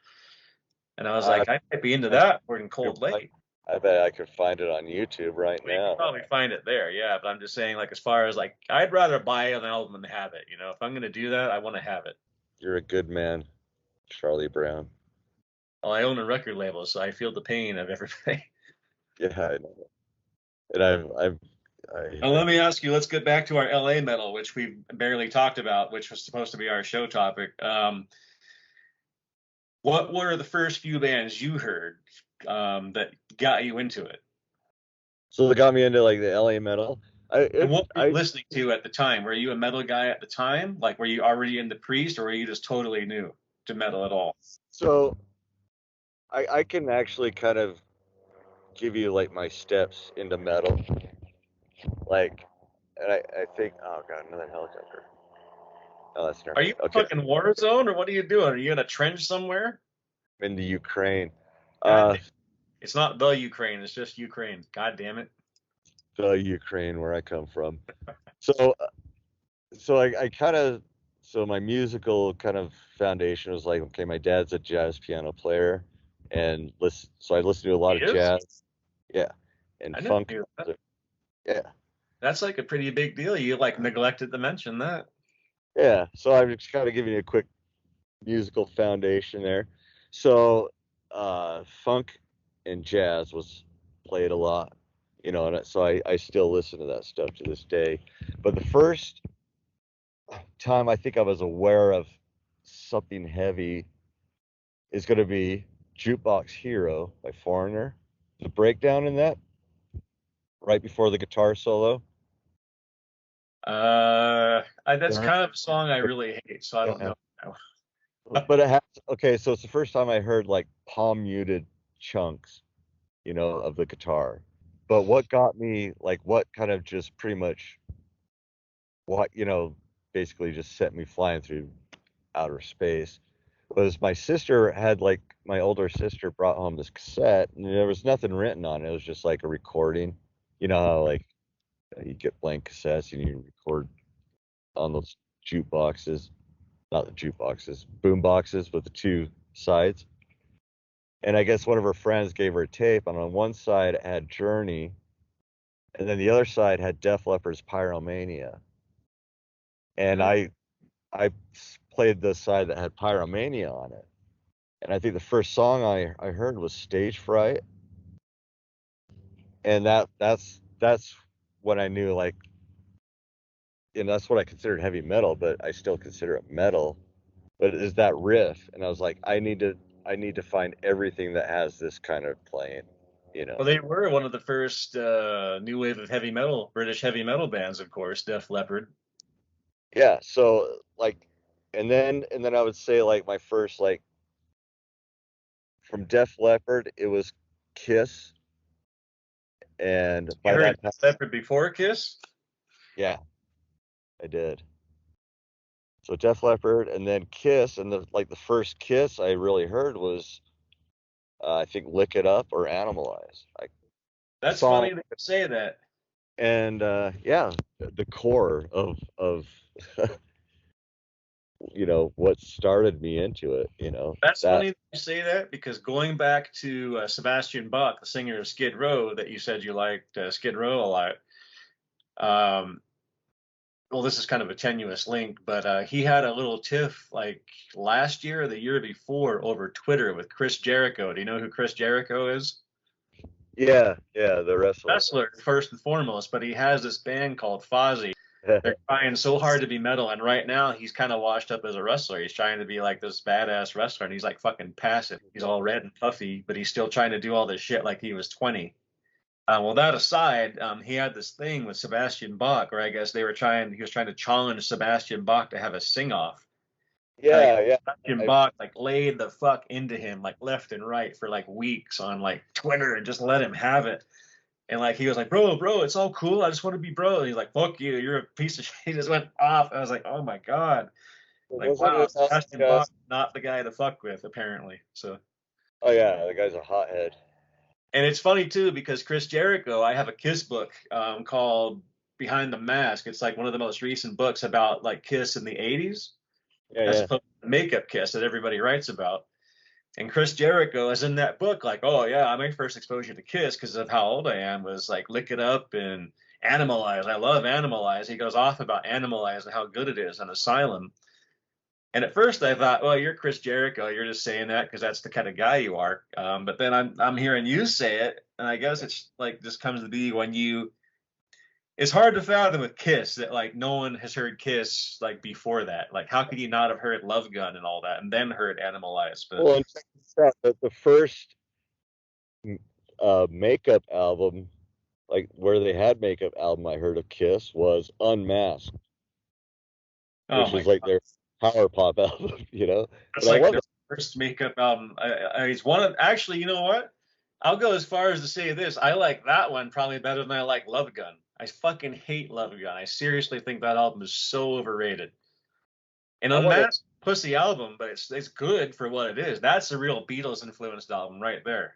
And I was I, like, I might be into I, that more than Cold Lake. I bet I could find it on YouTube right Well, you can now. probably find it there, yeah. But I'm just saying, like, as far as like, I'd rather buy an album than have it. You know, if I'm gonna do that, I want to have it. You're a good man, Charlie Brown. Well, I own a record label, so I feel the pain of everybody. Yeah, I know. And Now, let me ask you. Let's get back to our LA metal, which we barely talked about, which was supposed to be our show topic. What were the first few bands you heard that got you into it? so it got me into like the LA metal. And what were you listening to at the time? Were you a metal guy at the time? Like, were you already into Priest, or were you just totally new to metal at all? So I can actually kind of give you like my steps into metal. Like, and I think, oh god, another helicopter. Oh, that's never Are you mind. in Okay, fucking war zone, or what are you doing? Are you in a trench somewhere? I'm in the Ukraine. God, Uh, it's not the Ukraine. It's just Ukraine. God damn it. the Ukraine where I come from. So so I kind of so my musical kind of foundation was like, okay, my dad's a jazz piano player, and so I listened to a He lot of is? jazz, yeah, and I never funk knew that. music, yeah, That's like a pretty big deal. You like neglected to mention that. yeah. So I'm just kind of giving you a quick musical foundation there. So funk and jazz was played a lot, and so I still listen to that stuff to this day. But the first time I think I was aware of something heavy is going to be Jukebox Hero by Foreigner. The breakdown in that right before the guitar solo. That's Yeah. kind of a song I really hate, so I don't Yeah. know. But it has, okay, so it's the first time I heard like palm muted chunks, of the guitar. But what got me, like, what kind of just pretty much what, basically just set me flying through outer space was my older sister brought home this cassette, and there was nothing written on it. It was just like a recording. You know how like you get blank cassettes and you record on those jukeboxes, not the jukeboxes, boom boxes with the two sides. And I guess one of her friends gave her a tape, and on one side it had Journey, and then the other side had Def Leppard's Pyromania. And Mm. I played the side that had Pyromania on it. And I think the first song I heard was Stage Fright. and that's when I knew, like, that's what I considered heavy metal, but I still consider it metal. But is that riff, and I was like, I need to find everything that has this kind of playing, you know. Well, they were one of the first new wave of heavy metal, British heavy metal bands, of course, Def Leppard. Yeah, so like, and then I would say, like, my first, like, from Def Leppard, it was Kiss, and You by heard that time, Def Leppard before Kiss? yeah, I did. So Def Leppard, and then Kiss, and the first Kiss I really heard was, I think, Lick It Up or Animalize. A That's song, funny that you say that. and yeah, the core of what started me into it, That's that. funny that you say that because going back to Sebastian Bach, the singer of Skid Row, that you said you liked Skid Row a lot. Um, well, this is kind of a tenuous link, but he had a little tiff like last year or the year before over Twitter with Chris Jericho. Do you know who Chris Jericho is? Yeah, yeah, the wrestler. Wrestler first and foremost, but he has this band called Fozzy. They're trying so hard to be metal, and right now he's kind of washed up as a wrestler. He's trying to be like this badass wrestler, and he's like fucking passive. He's all red and puffy, but he's still trying to do all this shit like he was 20. Well, that aside, he had this thing with Sebastian Bach, or I guess he was trying to challenge Sebastian Bach to have a sing off. And I guess Yeah, yeah. Sebastian I, Bach like laid the fuck into him like left and right for like weeks on like Twitter and just let him have it. And like he was like, bro, it's all cool. I just want to be bro. And he's like, fuck you, you're a piece of shit. He just went off. I was like, oh my god. Like, wasn't wow, it Sebastian Bach not the guy to fuck with, apparently. So oh yeah, the guy's a hothead. and it's funny too because Chris Jericho, I have a Kiss book called Behind the Mask. It's like one of the most recent books about like Kiss in the 80s, Yeah, as yeah. opposed to the makeup Kiss that everybody writes about. And Chris Jericho is in that book, like, oh yeah, my first exposure to Kiss because of how old I am was like Lick It Up and Animalize. I love Animalize. He goes off about Animalize and how good it is on Asylum. And at first I thought, well, you're Chris Jericho. You're just saying that because that's the kind of guy you are. But then I'm hearing you say it, and I guess it's like this comes to be when you. It's hard to fathom with Kiss that like no one has heard Kiss like before that. Like how could you not have heard Love Gun and all that, and then heard Animalize? But Well, and check this out. The first makeup album, like where they had makeup album I heard of Kiss, was Unmasked, oh which my is like their power pop album. That's But I like love their it. first makeup album. It's one of actually, you know what? I'll go as far as to say this. I like that one probably better than I like Love Gun. I fucking hate Love Gun. I seriously think that album is so overrated. And I want to. Unmasked pussy album, but it's good for what it is. That's a real Beatles influenced album right there.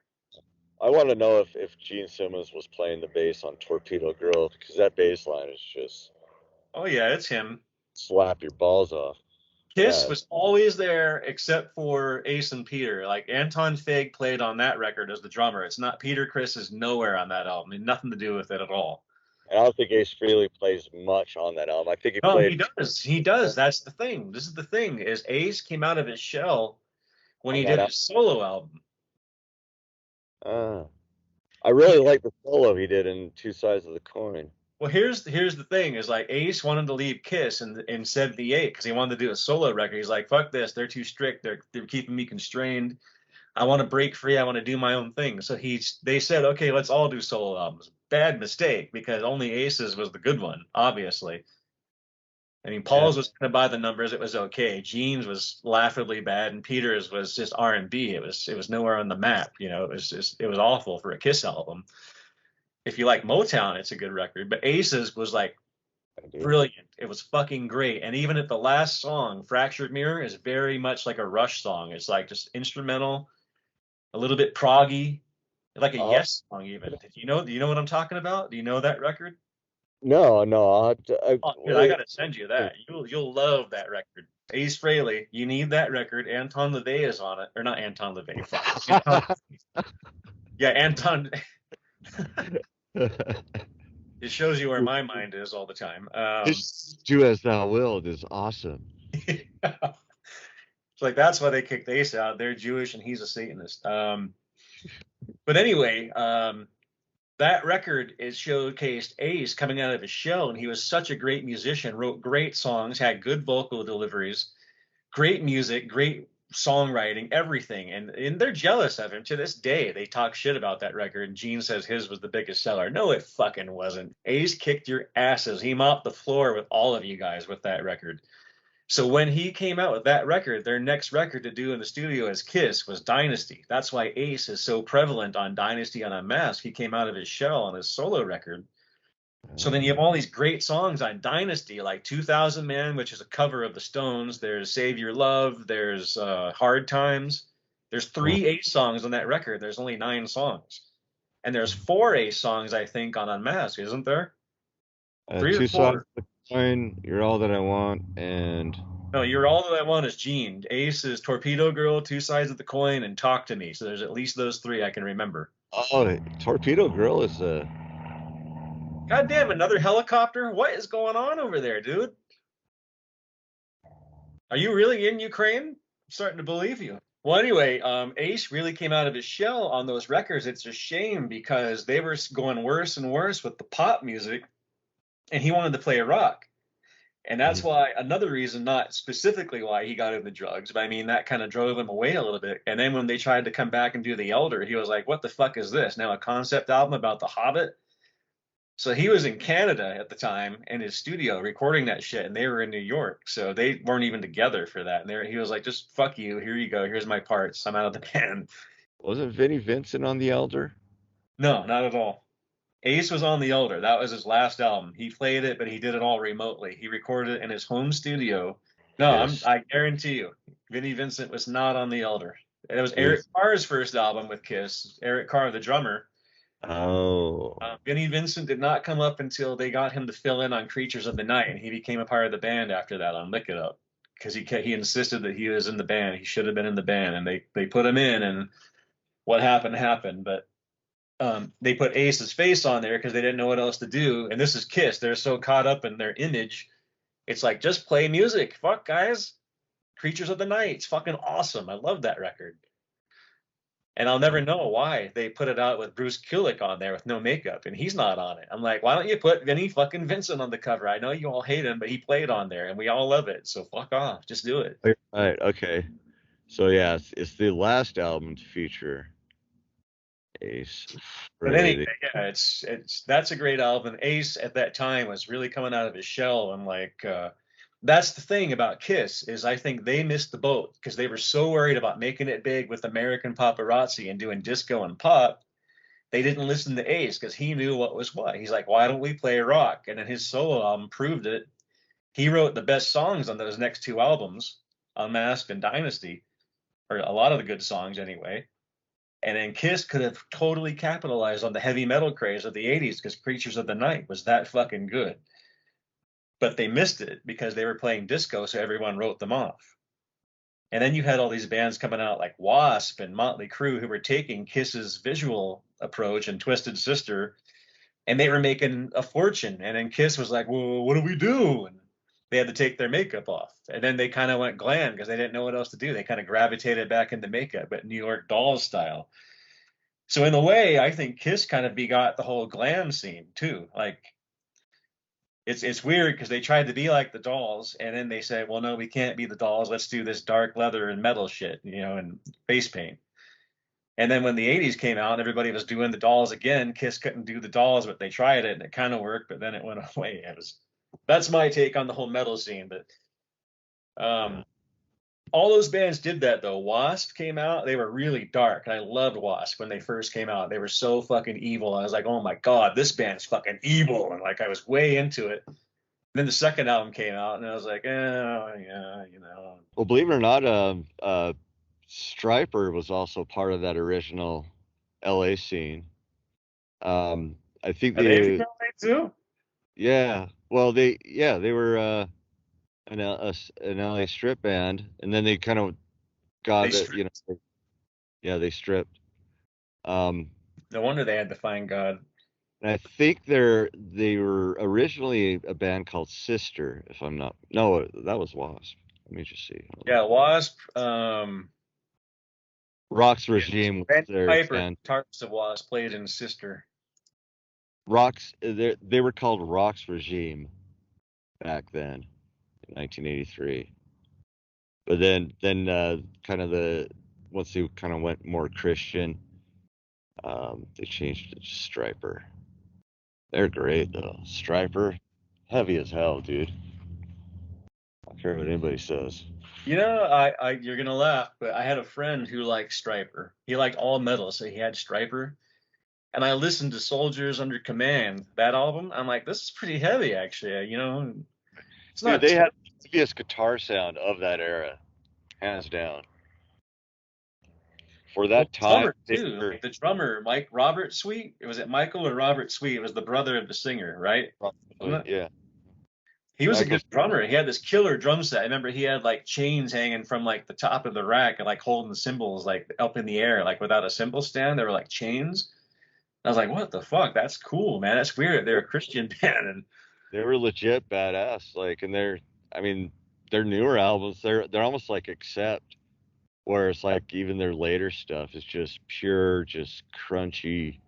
I want to know if Gene Simmons was playing the bass on Torpedo Girl, because that bass line is just Oh yeah, it's him. slap your balls off. Kiss Yeah. was always there except for Ace and Peter. Like Anton Fig played on that record as the drummer. It's not Peter Criss is nowhere on that album. It had nothing to do with it at all. And I don't think Ace Frehley plays much on that album. I think he No, played. he does. He does. That's the thing. This is the thing is Ace came out of his shell when On he that did album. his solo album. I really He like the solo he did in Two Sides of the Coin. well, here's the thing is like Ace wanted to leave Kiss in '78 because he wanted to do a solo record. He's like, fuck this, they're too strict. They're keeping me constrained. I want to break free. I want to do my own thing. So they said, okay, let's all do solo albums. Bad mistake because only Ace's was the good one, obviously. I mean, Yeah. Paul's was kind of by the numbers. It was okay. Gene's was laughably bad, and Peter's was just R&B. It was nowhere on the map. It was awful for a Kiss album. If you like Motown, it's a good record. But Ace's was like I do. brilliant. It was fucking great. And even at the last song, Fractured Mirror is very much like a Rush song. It's like just instrumental, a little bit proggy, like a Uh, Yes song. Even do you know what I'm talking about? Do you know that record? no, no. I'll have to, Oh, dude, I gotta send you that. You'll love that record. Ace Frehley, you need that record. Anton LaVey is on it, or not Anton LaVey. Fuck. Yeah, Anton. It shows you where my mind is all the time. Do as thou wilt is awesome. It's like that's why they kicked Ace out. They're Jewish and he's a Satanist. But anyway, that record is showcased Ace coming out of his shell, and he was such a great musician, wrote great songs, had good vocal deliveries, great music, great songwriting, everything. And they're jealous of him to this day. They talk shit about that record, and Gene says his was the biggest seller. No, it fucking wasn't. Ace kicked your asses. He mopped the floor with all of you guys with that record. So when he came out with that record, their next record to do in the studio as Kiss was Dynasty. That's why Ace is so prevalent on Dynasty on Unmasked. He came out of his shell on his solo record. So then you have all these great songs on Dynasty, like 2000 Man, which is a cover of the Stones. There's Save Your Love. There's Hard Times. There's Uh, three Ace songs on that record. There's only 9 songs. And there's 4 Ace songs, I think, on Unmasked, isn't there? Three or Two sides four. of the coin. You're all that I want, and No, you're all that I want is Gene. Ace is Torpedo Girl, Two Sides of the Coin, and Talk to Me. So there's at least those three I can remember. oh, Torpedo Girl is God damn, another helicopter? What is going on over there, dude? Are you really in Ukraine? I'm starting to believe you. Well, anyway, Ace really came out of his shell on those records. It's a shame because they were going worse and worse with the pop music, and he wanted to play rock. And that's Mhm. why another reason, not specifically why he got into drugs, but I mean, that kind of drove him away a little bit. And then when they tried to come back and do The Elder, he was like, what the fuck is this? Now a concept album about The Hobbit? So he was in Canada at the time in his studio recording that shit, and they were in New York. So they weren't even together for that. And he was like, just fuck you. Here you go. Here's my parts. I'm out of the band. Wasn't Vinnie Vincent on The Elder? No, not at all. Ace was on The Elder. That was his last album. He played it, but he did it all remotely. He recorded it in his home studio. No, Yes. I guarantee you, Vinnie Vincent was not on The Elder. It was Eric Yes. Carr's first album with Kiss. Eric Carr, the drummer. Oh, Vinnie Vincent did not come up until they got him to fill in on Creatures of the Night, and he became a part of the band after that on Lick It Up because he insisted that he was in the band. He should have been in the band, and they put him in, and what happened happened. But they put Ace's face on there because they didn't know what else to do. And this is Kiss. They're so caught up in their image. It's like, just play music. Fuck, guys. Creatures of the Night. It's fucking awesome. I love that record. And I'll never know why they put it out with Bruce Kulick on there with no makeup, and he's not on it. I'm like, why don't you put Vinny fucking Vincent on the cover? I know you all hate him, but he played on there, and we all love it. So fuck off. Just do it. right. Okay. So yeah, it's the last album to feature Ace. But anyway, Really, yeah, it's that's a great album. Ace at that time was really coming out of his shell, and like that's the thing about Kiss is I think they missed the boat because they were so worried about making it big with American paparazzi and doing disco and pop. They didn't listen to Ace because he knew what was what. He's like, why don't we play rock? And then his solo album proved it. He wrote the best songs on those next 2 albums, Unmasked and Dynasty, or a lot of the good songs anyway. And then Kiss could have totally capitalized on the heavy metal craze of the 80s because Creatures of the Night was that fucking good. But they missed it because they were playing disco, so everyone wrote them off. And then you had all these bands coming out like Wasp and Motley Crue who were taking Kiss's visual approach and Twisted Sister, and they were making a fortune. And then Kiss was like, well, what do we do? And they had to take their makeup off. And then they kind of went glam because they didn't know what else to do. They kind of gravitated back into makeup, but New York Dolls style. So in a way, I think Kiss kind of begot the whole glam scene too. Like it's weird because they tried to be like the Dolls, and then they said, "Well, no, we can't be the Dolls. Let's do this dark leather and metal shit, and face paint." And then when the '80s came out, and everybody was doing the Dolls again. Kiss couldn't do the Dolls, but they tried it, and it kind of worked, but then it went away. That's my take on the whole metal scene. But yeah. um, all those bands did that though. Wasp came out, they were really dark. And I loved Wasp when they first came out. They were so fucking evil. I was like, oh my God, this band's fucking evil. And like I was way into it. And then the second album came out and I was like, yeah. Well, believe it or not, Striper was also part of that original LA scene. I think Are they from they, LA too? yeah. Well, they were an LA strip band, and then they kind of They got it. stripped. Yeah, they stripped. Um, No wonder they had to find God. and I think they were originally a band called Sister, if I'm not. No, that was Wasp. Let me just see. Hold on. Yeah, Wasp, Rock's yeah. Regime was Randy their Piper, band. guitarist of Wasp, played in Sister. Rocks. They were called Rocks Regime back then in 1983. But then kind of once they kind of went more Christian, they changed it to Striper. They're great though. Striper, heavy as hell, dude. I don't care what anybody says. You know, you're gonna laugh, but I had a friend who liked Striper. He liked all metal, so he had Striper. And I listened to Soldiers Under Command, that album. I'm like, this is pretty heavy, actually. You know, it's Dude, not they had the heaviest guitar sound of that era, hands down. For well, that time, drummer they too. were Like the drummer, Mike Robert Sweet. Was it Michael or Robert Sweet? It was the brother of the singer, right? Wasn't probably, it? yeah. He was a good Michael's, drummer. He had this killer drum set. I remember he had like chains hanging from like the top of the rack and like holding the cymbals like up in the air, like without a cymbal stand. They were like chains. I was like, what the fuck? That's cool, man. That's weird. They're a Christian band. And they were legit badass. Like, and I mean, their newer albums, they're almost like Accept, where it's like even their later stuff is just pure, just crunchy,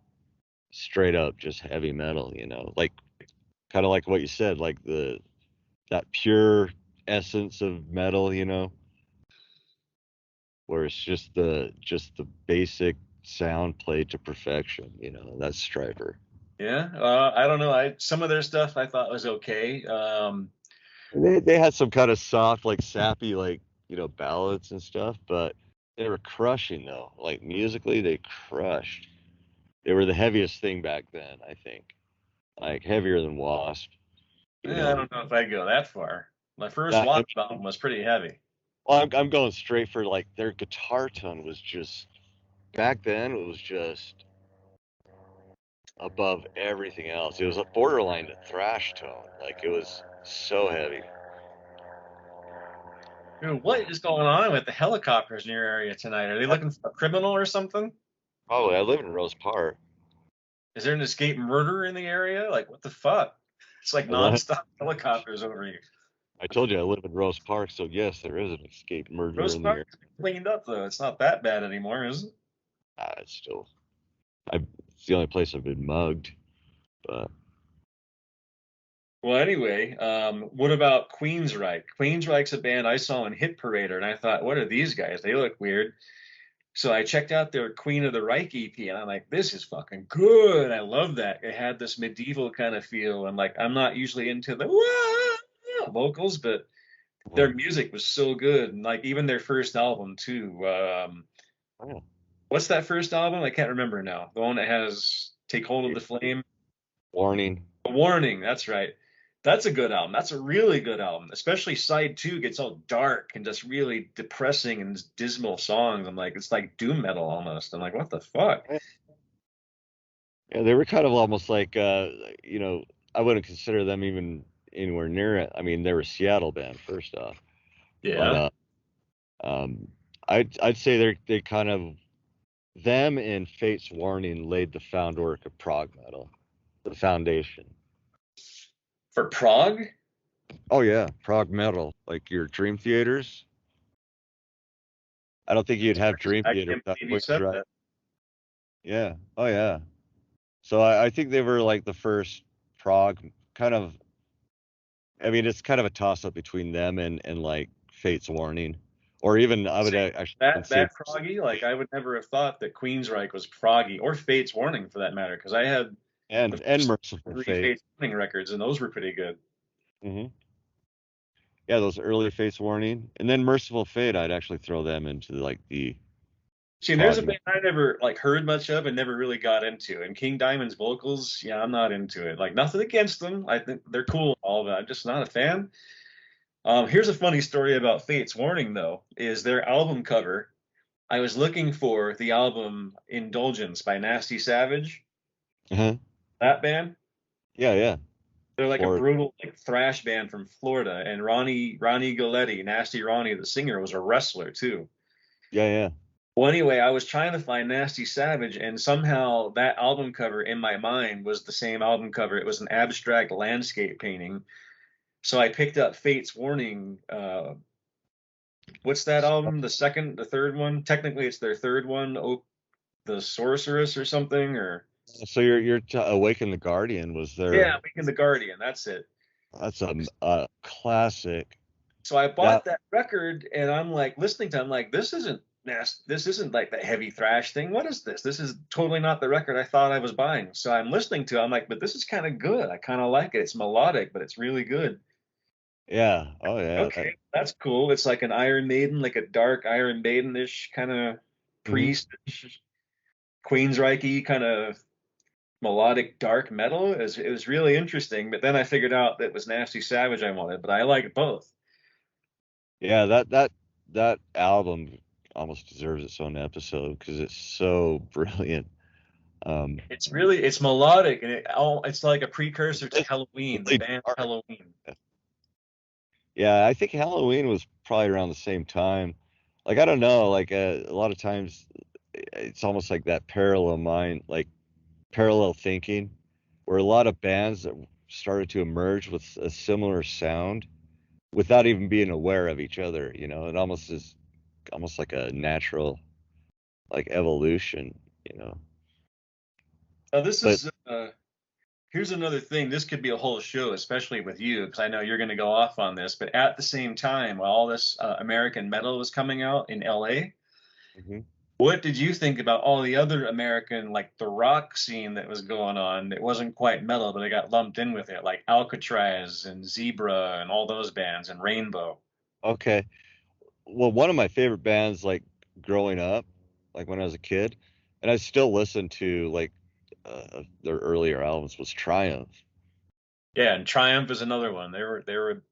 straight up, just heavy metal. Like kind of like what you said, like that pure essence of metal. Where it's just the basic sound played to perfection. That's Striper. yeah, I don't know. I some of their stuff I thought was okay. They had some kind of soft, like sappy, like ballads and stuff, but they were crushing though. Like musically, they crushed. They were the heaviest thing back then, I think. Like heavier than Wasp. You I know, don't know if I go that far. My first that, I Wasp mean, album was pretty heavy. well, I'm going straight for like their guitar tone was just back then. It was just above everything else. It was a borderline to thrash tone. Like it was so heavy. Dude, what is going on with the helicopters in your area tonight? Are they looking for a criminal or something? Probably. I live in Rose Park. Is there an escaped murderer in the area? Like, what the fuck? It's like I li- nonstop helicopters over here. I told you I live in Rose Park, so yes, there is an escaped murderer Rose in the Park area. is cleaned up though. It's not that bad anymore, is it? It's still, it's the only place I've been mugged. But Well, anyway, what about Queensryche? Queensryche's a band I saw in Hit Parader, and I thought, what are these guys? They look weird. So I checked out their Queen of the Reich EP, and I'm like, this is fucking good. I love that. It had this medieval kind of feel, and like, I'm not usually into the "Wah!" vocals, but oh, their music was so good, and like even their first album too. oh, What's that first album? I can't remember now. The one that has "Take Hold of the Flame." warning. A Warning. That's right. That's a good album. That's a really good album. Especially side two gets all dark and just really depressing and dismal songs. I'm like, it's like doom metal almost. I'm like, what the fuck? Yeah, they were kind of almost like, I wouldn't consider them even anywhere near it. I mean, they were a Seattle band first off, but Yeah. um, I'd say they kind of them and Fate's Warning laid the foundwork of prog metal, the foundation. For Prague? Oh yeah, prog metal, like your Dream Theaters. I don't think you'd have Dream I Theater can't without believe you said Queensryche. that. Yeah. Oh yeah. So I think they were like the first prog kind of. I mean, it's kind of a toss up between them and like Fate's Warning, or even I would See, actually even that say that proggy, like I would never have thought that Queensryche was proggy or Fate's Warning for that matter, because I had the and first Merciful three Fate. Fate's Warning records, and those were pretty good. Hmm. Yeah, those early Fate's Warning, and then Merciful Fate. I'd actually throw them into like the See, and there's a prog. band I never like heard much of and never really got into. And King Diamond's vocals, yeah, I'm not into it. Like nothing against them. I think they're cool and all that. I'm just not a fan. Here's a funny story about Fate's Warning though, is their album cover. I was looking for the album Indulgence by Nasty Savage, Uh-huh. that band. Yeah, yeah. They're like a Florida. brutal like thrash band from Florida. And Ronnie Goletti, Nasty Ronnie, the singer, was a wrestler too. Yeah, yeah. Well, anyway, I was trying to find Nasty Savage, and somehow that album cover in my mind was the same album cover. It was an abstract landscape painting. So I picked up Fate's Warning. What's that album? The second, the third one? Technically, it's their third one. Oh, the Sorceress or something, or. So Awaken the Guardian was Yeah, there. Weekend the Guardian. That's it. That's a classic. So I That bought that record, and I'm like listening to. It, I'm like, this isn't this isn't like the heavy thrash thing. What is this? This is totally not the record I thought I was buying. So I'm listening to. It, I'm like, but this is kind of good. I kind of like it. It's melodic, but it's really good. yeah. Oh yeah. Okay, that's cool. It's like an Iron Maiden, like a dark Iron Maiden-ish kind of Mhm. priest, Queensryche kind of melodic dark metal. It was really interesting. But then I figured out that it was Nasty Savage I wanted, but I like both. Yeah, that album almost deserves its own episode because it's so brilliant. Um, It's melodic and it's like a precursor to it's Halloween, the really band dark. Halloween. Yeah, I think Halloween was probably around the same time. Like I don't know, like a lot of times it's almost like that parallel mind, like parallel thinking, where a lot of bands that started to emerge with a similar sound without even being aware of each other. It almost is almost like a natural like evolution. You know, Now this but is here's another thing. This could be a whole show, especially with you, because I know you're going to go off on this. But at the same time, while all this American metal was coming out in LA, mhm. what did you think about all the other American, like the rock scene that was going on? It wasn't quite metal, but it got lumped in with it, like Alcatraz and Zebra and all those bands and Rainbow. Okay. Well, one of my favorite bands, like growing up, like when I was a kid, and I still listen to like their earlier albums was Triumph. Yeah, and Triumph is another one. They were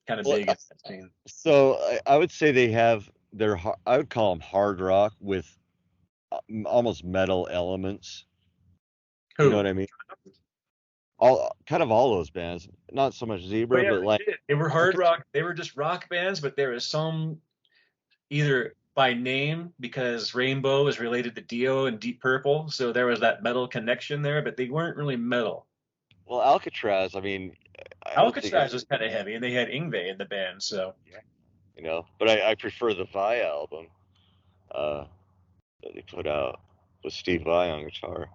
kind of Well, big in that scene. so I would say they have I would call them hard rock with almost metal elements. You know what Who? I mean? All those bands, not so much Oh Zebra, yeah, but like they did. They were hard okay, rock. They were just rock bands, but there was some either by name because Rainbow is related to Dio and Deep Purple, so there was that metal connection there, but they weren't really metal. well, Alcatraz. I mean, I would think Alcatraz was kind of heavy, and they had Ingve in the band, so yeah, but I prefer the Vi album uh, that they put out with Steve Vai on guitar.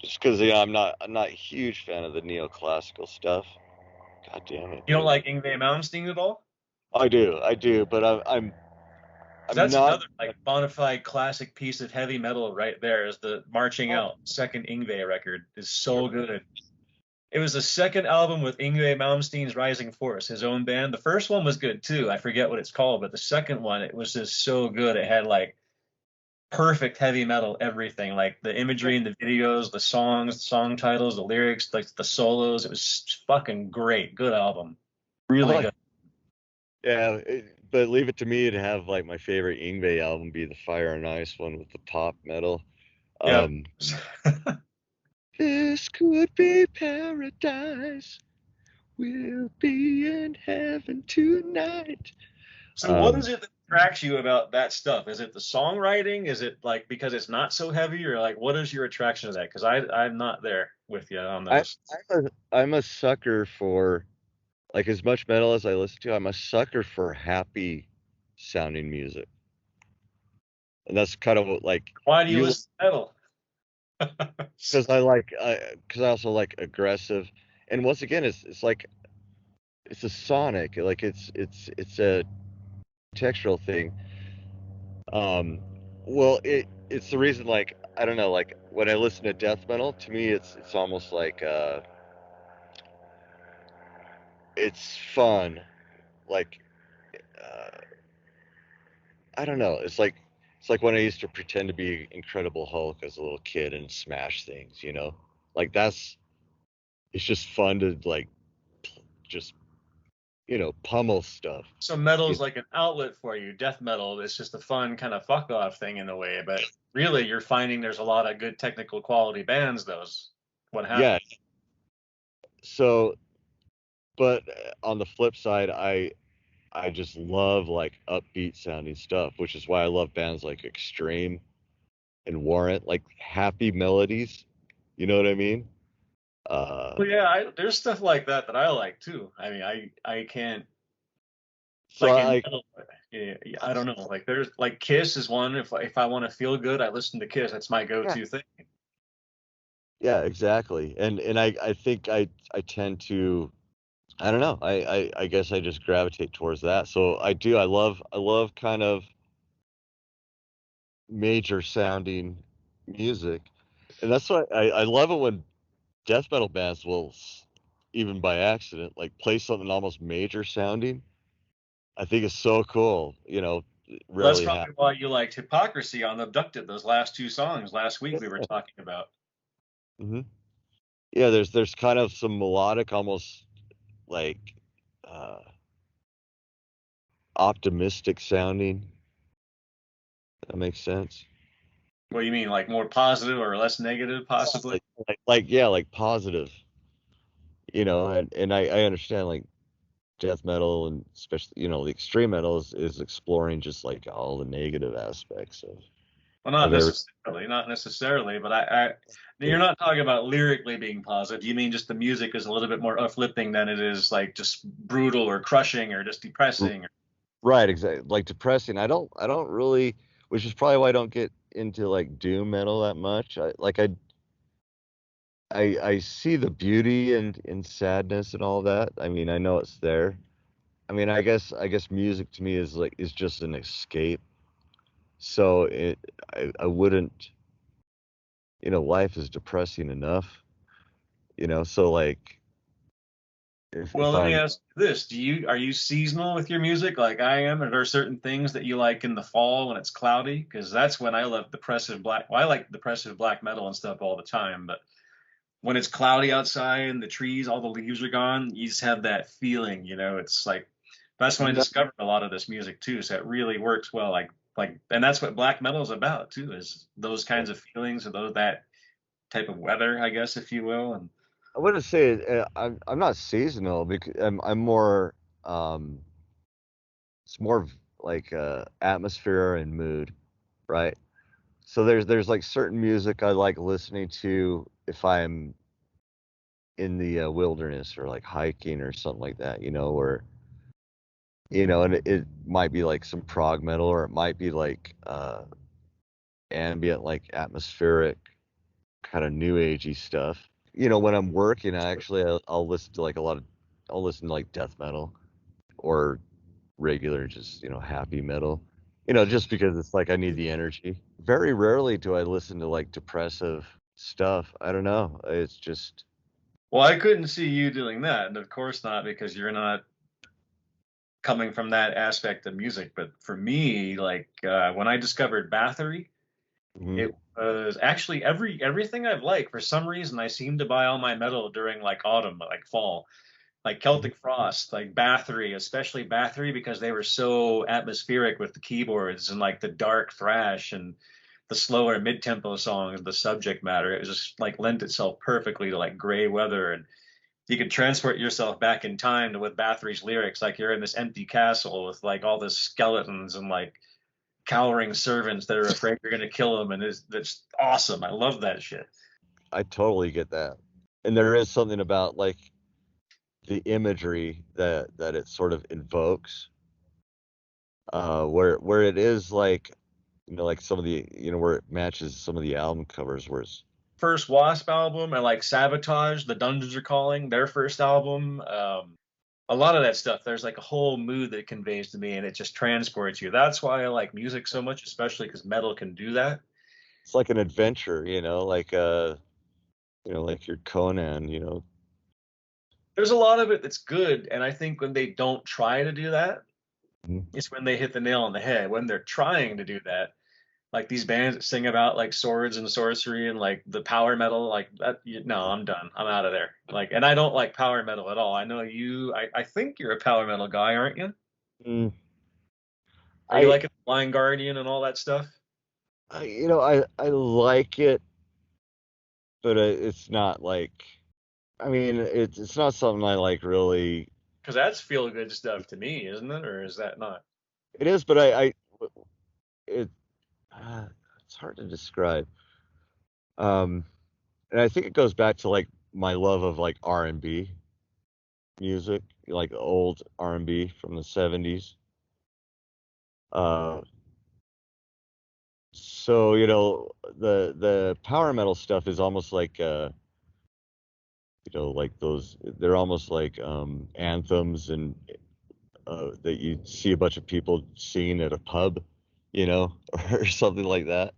Just because I'm not a huge fan of the neoclassical stuff. God damn it. you don't like Ingve Malmsteen at all? I do, but Because I'm that's not. another like bona fide classic piece of heavy metal right there. Is the Marching Oh, Out second Ingve record is so good. It was the second album with Yngwie Malmsteen's Rising Force, his own band. The first one was good too. I forget what it's called, but the second one, it was just so good. It had like perfect heavy metal everything, like the imagery in the videos, the songs, the song titles, the lyrics, like the solos. It was fucking great. Good album. Really oh, good. yeah, but leave it to me to have like my favorite Yngwie album be the Fire and Ice one with the pop metal. Yep. Um, this could be paradise. We'll be in heaven tonight. So what Um, is it that attracts you about that stuff? Is it the songwriting? Is it like because it's not so heavy, or like what is your attraction to that? Because I'm not there with you on I, those. I'm a sucker for like as much metal as I listen to. I'm a sucker for happy sounding music, and that's kind of what, like Why do you you listen to metal? because I also like aggressive, and once again, it's like it's a sonic, like it's a textural thing. Um, well, it's the reason like I don't know, like when I listen to death metal, to me it's almost like it's fun, like uh, I don't know, it's like when I used to pretend to be Incredible Hulk as a little kid and smash things. Like that's it's just fun to like just pummel stuff. So metal You is know? like an outlet for you. Death metal is just a fun kind of fuck off thing in a way, but really you're finding there's a lot of good technical quality bands. Those what Yeah. happened. So, but on the flip side, I just love like upbeat sounding stuff, which is why I love bands like Extreme and Warrant, like happy melodies. You know what I mean? Uh, Well, yeah, there's stuff like that that I like too. I mean, I can't so like I in like, metal. Yeah, I don't know. Like there's like Kiss is one. If I want to feel good, I listen to Kiss. That's my yeah, go-to thing. Yeah, exactly. And I think I tend to, I don't know. I guess I just gravitate towards that. So I love kind of major sounding music. And that's why I love it when death metal bands will even by accident like play something almost major sounding. I think it's so cool. It Well, that's rarely probably happens. why you liked Hypocrisy on Abducted, those last two songs last week we were talking about. Hmm. Yeah, there's kind of some melodic, almost like uh, optimistic sounding. That makes sense. What do you mean, like more positive or less negative, possibly? Like yeah, like positive. And I understand like death metal and especially the extreme metal is exploring just like all the negative aspects Well, of every. not necessarily, but you're not talking about lyrically being positive. You mean just the music is a little bit more uplifting than it is like just brutal or crushing or just depressing. Right, exactly. Like depressing. I don't really, which is probably why I don't get into like doom metal that much. I see the beauty in sadness and all that. I mean, I know it's there. I mean, I guess music to me is just an escape. So I wouldn't, life is depressing enough, so like Well, if let me I'm ask you this. Are you seasonal with your music like I am? Are there certain things that you like in the fall when it's cloudy? Because that's when I love depressive black. Well, I like depressive black metal and stuff all the time, but when it's cloudy outside and the trees, all the leaves are gone, you just have that feeling, it's like that's when I no, discovered a lot of this music too. So it really works well. And that's what black metal is about too, is those kinds of feelings and those that type of weather, I guess, if you will. And I wouldn't say I'm not seasonal because I'm more um it's more of like atmosphere and mood, right? So there's like certain music I like listening to if I'm in the wilderness or like hiking or something like that, or and it might be like some prog metal or it might be like ambient, like atmospheric, kind of new agey stuff. When I'm working, I'll listen to like I'll listen to like death metal or regular, just happy metal. Just because it's like I need the energy. Very rarely do I listen to like depressive stuff. I don't know. It's just well, I couldn't see you doing that, and of course not because you're not coming from that aspect of music. But for me, like when I discovered Bathory, mhm. it was actually everything I've liked. For some reason, I seem to buy all my metal during like autumn, like fall, like Mhm. Celtic Frost, like Bathory, especially Bathory because they were so atmospheric with the keyboards and like the dark thrash and the slower mid-tempo songs, the subject matter. It was just like lent itself perfectly to like gray weather and you could transport yourself back in time to with Bathory's lyrics, like you're in this empty castle with like all the skeletons and like cowering servants that are afraid you're gonna kill them, and that's awesome. I love that shit. I totally get that. And there is something about like the imagery that it sort of invokes, where it is like like some of the where it matches some of the album covers where it's First Wasp album and like Sabotage, The Dungeons Are Calling, their first album. A lot of that stuff, there's like a whole mood that it conveys to me, and it just transports you. That's why I like music so much, especially because metal can do that. it's like an adventure, like your Conan, There's a lot of it that's good, and I think when they don't try to do that, Mhm. it's when they hit the nail on the head. When they're trying to do that, like these bands that sing about like swords and sorcery and like the power metal, like that. No, I'm done. I'm out of there. Like, and I don't like power metal at all. I know you. I think you're a power metal guy, aren't you? Mm, Are you I, like a Blind Guardian and all that stuff? I like it, but it's not like, I mean, it's not something I like really. Because that's feel good stuff to me, isn't it? Or is that not? It is, but it, uh, it's hard to describe. Um, and I think it goes back to like my love of like R&B music, like old R&B from the 70s. Uh, So, the power metal stuff is almost like like those they're almost like anthems and that you see a bunch of people singing at a pub, or something like that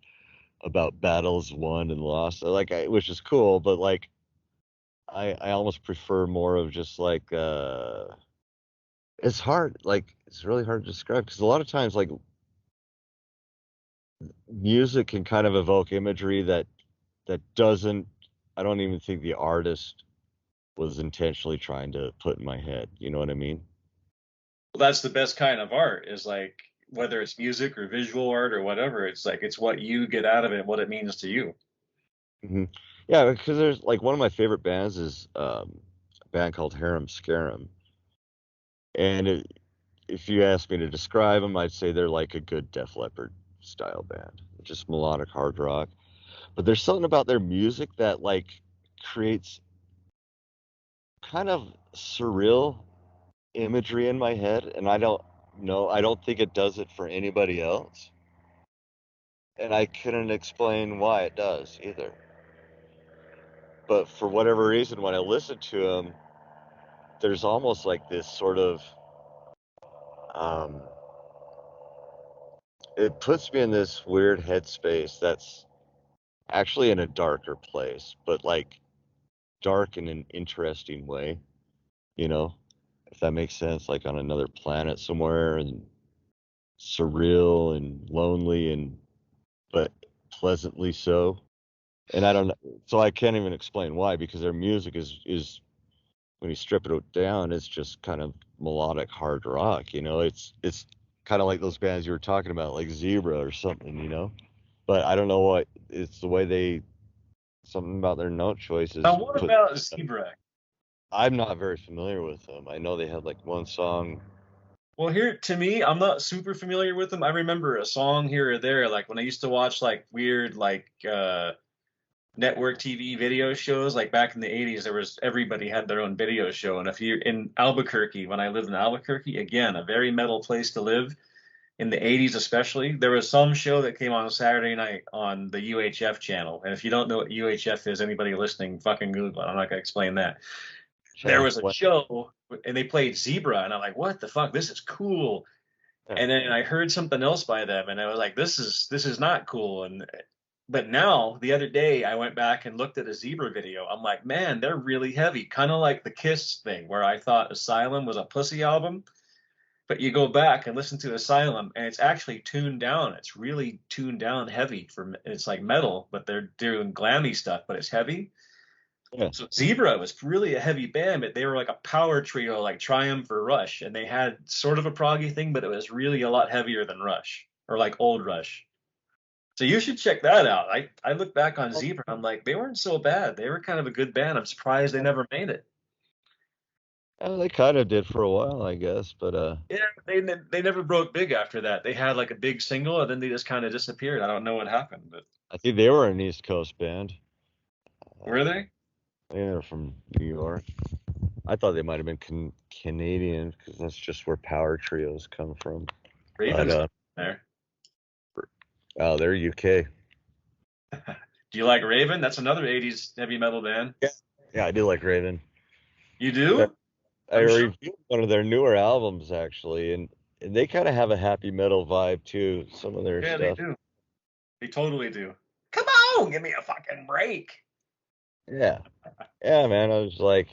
about battles won and lost. Which is cool, but like I almost prefer more of just like it's hard, like it's really hard to describe because a lot of times like music can kind of evoke imagery that doesn't I don't even think the artist was intentionally trying to put in my head. You know what I mean? Well, that's the best kind of art is like whether it's music or visual art or whatever, it's like it's what you get out of it, what it means to you. Hmm. Yeah, because there's like one of my favorite bands is a band called Harem Scarum, and if you ask me to describe them, I'd say they're like a good Def Leppard style band, just melodic hard rock. But there's something about their music that like creates kind of surreal imagery in my head, and I don't think it does it for anybody else, and I couldn't explain why it does either. But for whatever reason, when I listen to them, there's almost like this sort of um, it puts me in this weird headspace that's actually in a darker place, but like dark in an interesting way, you know, if that makes sense, like on another planet somewhere and surreal and lonely and but pleasantly so. And I don't know, so I can't even explain why because their music is when you strip it down, it's just kind of melodic hard rock, it's kind of like those bands you were talking about, like Zebra or something, but I don't know what it's the way they something about their note choices Now, what put. about Zebra? I'm not very familiar with them. I know they had like one song. Well, here to me, I'm not super familiar with them. I remember a song here or there, like when I used to watch like weird like network TV video shows, like back in the 80s, there was everybody had their own video show. And if you in Albuquerque, when I lived in Albuquerque, again, a very metal place to live in the 80s especially, there was some show that came on Saturday night on the UHF channel. And if you don't know what UHF is, anybody listening, fucking Google it. I'm not gonna explain that. There Channel was a what? show and they played Zebra, and I'm like, what the fuck? This is cool. Yeah. And then I heard something else by them, and I was like, this is not cool. And but now the other day I went back and looked at a Zebra video. I'm like, man, they're really heavy, kind of like the Kiss thing, where I thought Asylum was a pussy album, but you go back and listen to Asylum, and it's actually tuned down. It's really tuned down heavy for it's like metal, but they're doing glammy stuff, but it's heavy. Yeah. So Zebra was really a heavy band, but they were like a power trio, like Triumph or Rush, and they had sort of a proggy thing, but it was really a lot heavier than Rush or like old Rush. So you should check that out. I look back on Zebra, I'm like, they weren't so bad. They were kind of a good band. I'm surprised they never made it. They kind of did for a while, I guess, but Yeah, they never broke big after that. They had like a big single, and then they just kind of disappeared. I don't know what happened, but I think they were an East Coast band. were Uh, they? they were from New York. I thought they might have been Canadian because that's just where power trios come from. But Ravens there. they're UK. Do you like Raven? That's another 80s heavy metal band. Yeah, yeah, I do like Raven. You Yeah, do? I I'm sure. reviewed one of their newer albums actually, and they kind of have a happy metal vibe too. Some of their Yeah, they stuff. do. They totally do. Come on, give me a fucking break. Yeah, yeah, man. I like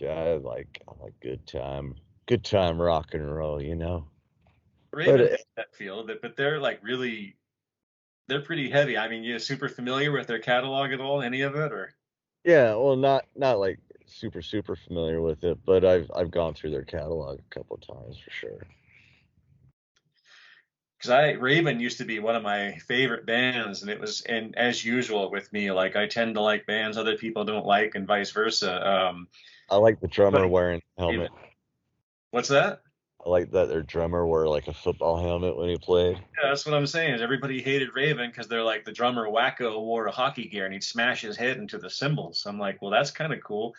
good time rock and roll. But Raven has that feel, but they're like really, they're pretty heavy. I mean, you super familiar with their catalog at all? Any of it, or? yeah, well, not like super familiar with it, but I've gone through their catalog a couple of times for sure. Because I Raven used to be one of my favorite bands, and it was, and as usual with me, like I tend to like bands other people don't like, and vice versa. I like the But drummer wearing a Raven, helmet. what's that? I like that their drummer wore like a football helmet when he played. Yeah, that's what I'm saying. Is everybody hated Raven because they're like the drummer Wacko wore a hockey gear and he'd smash his head into the cymbals. I'm like, well, that's kind of cool.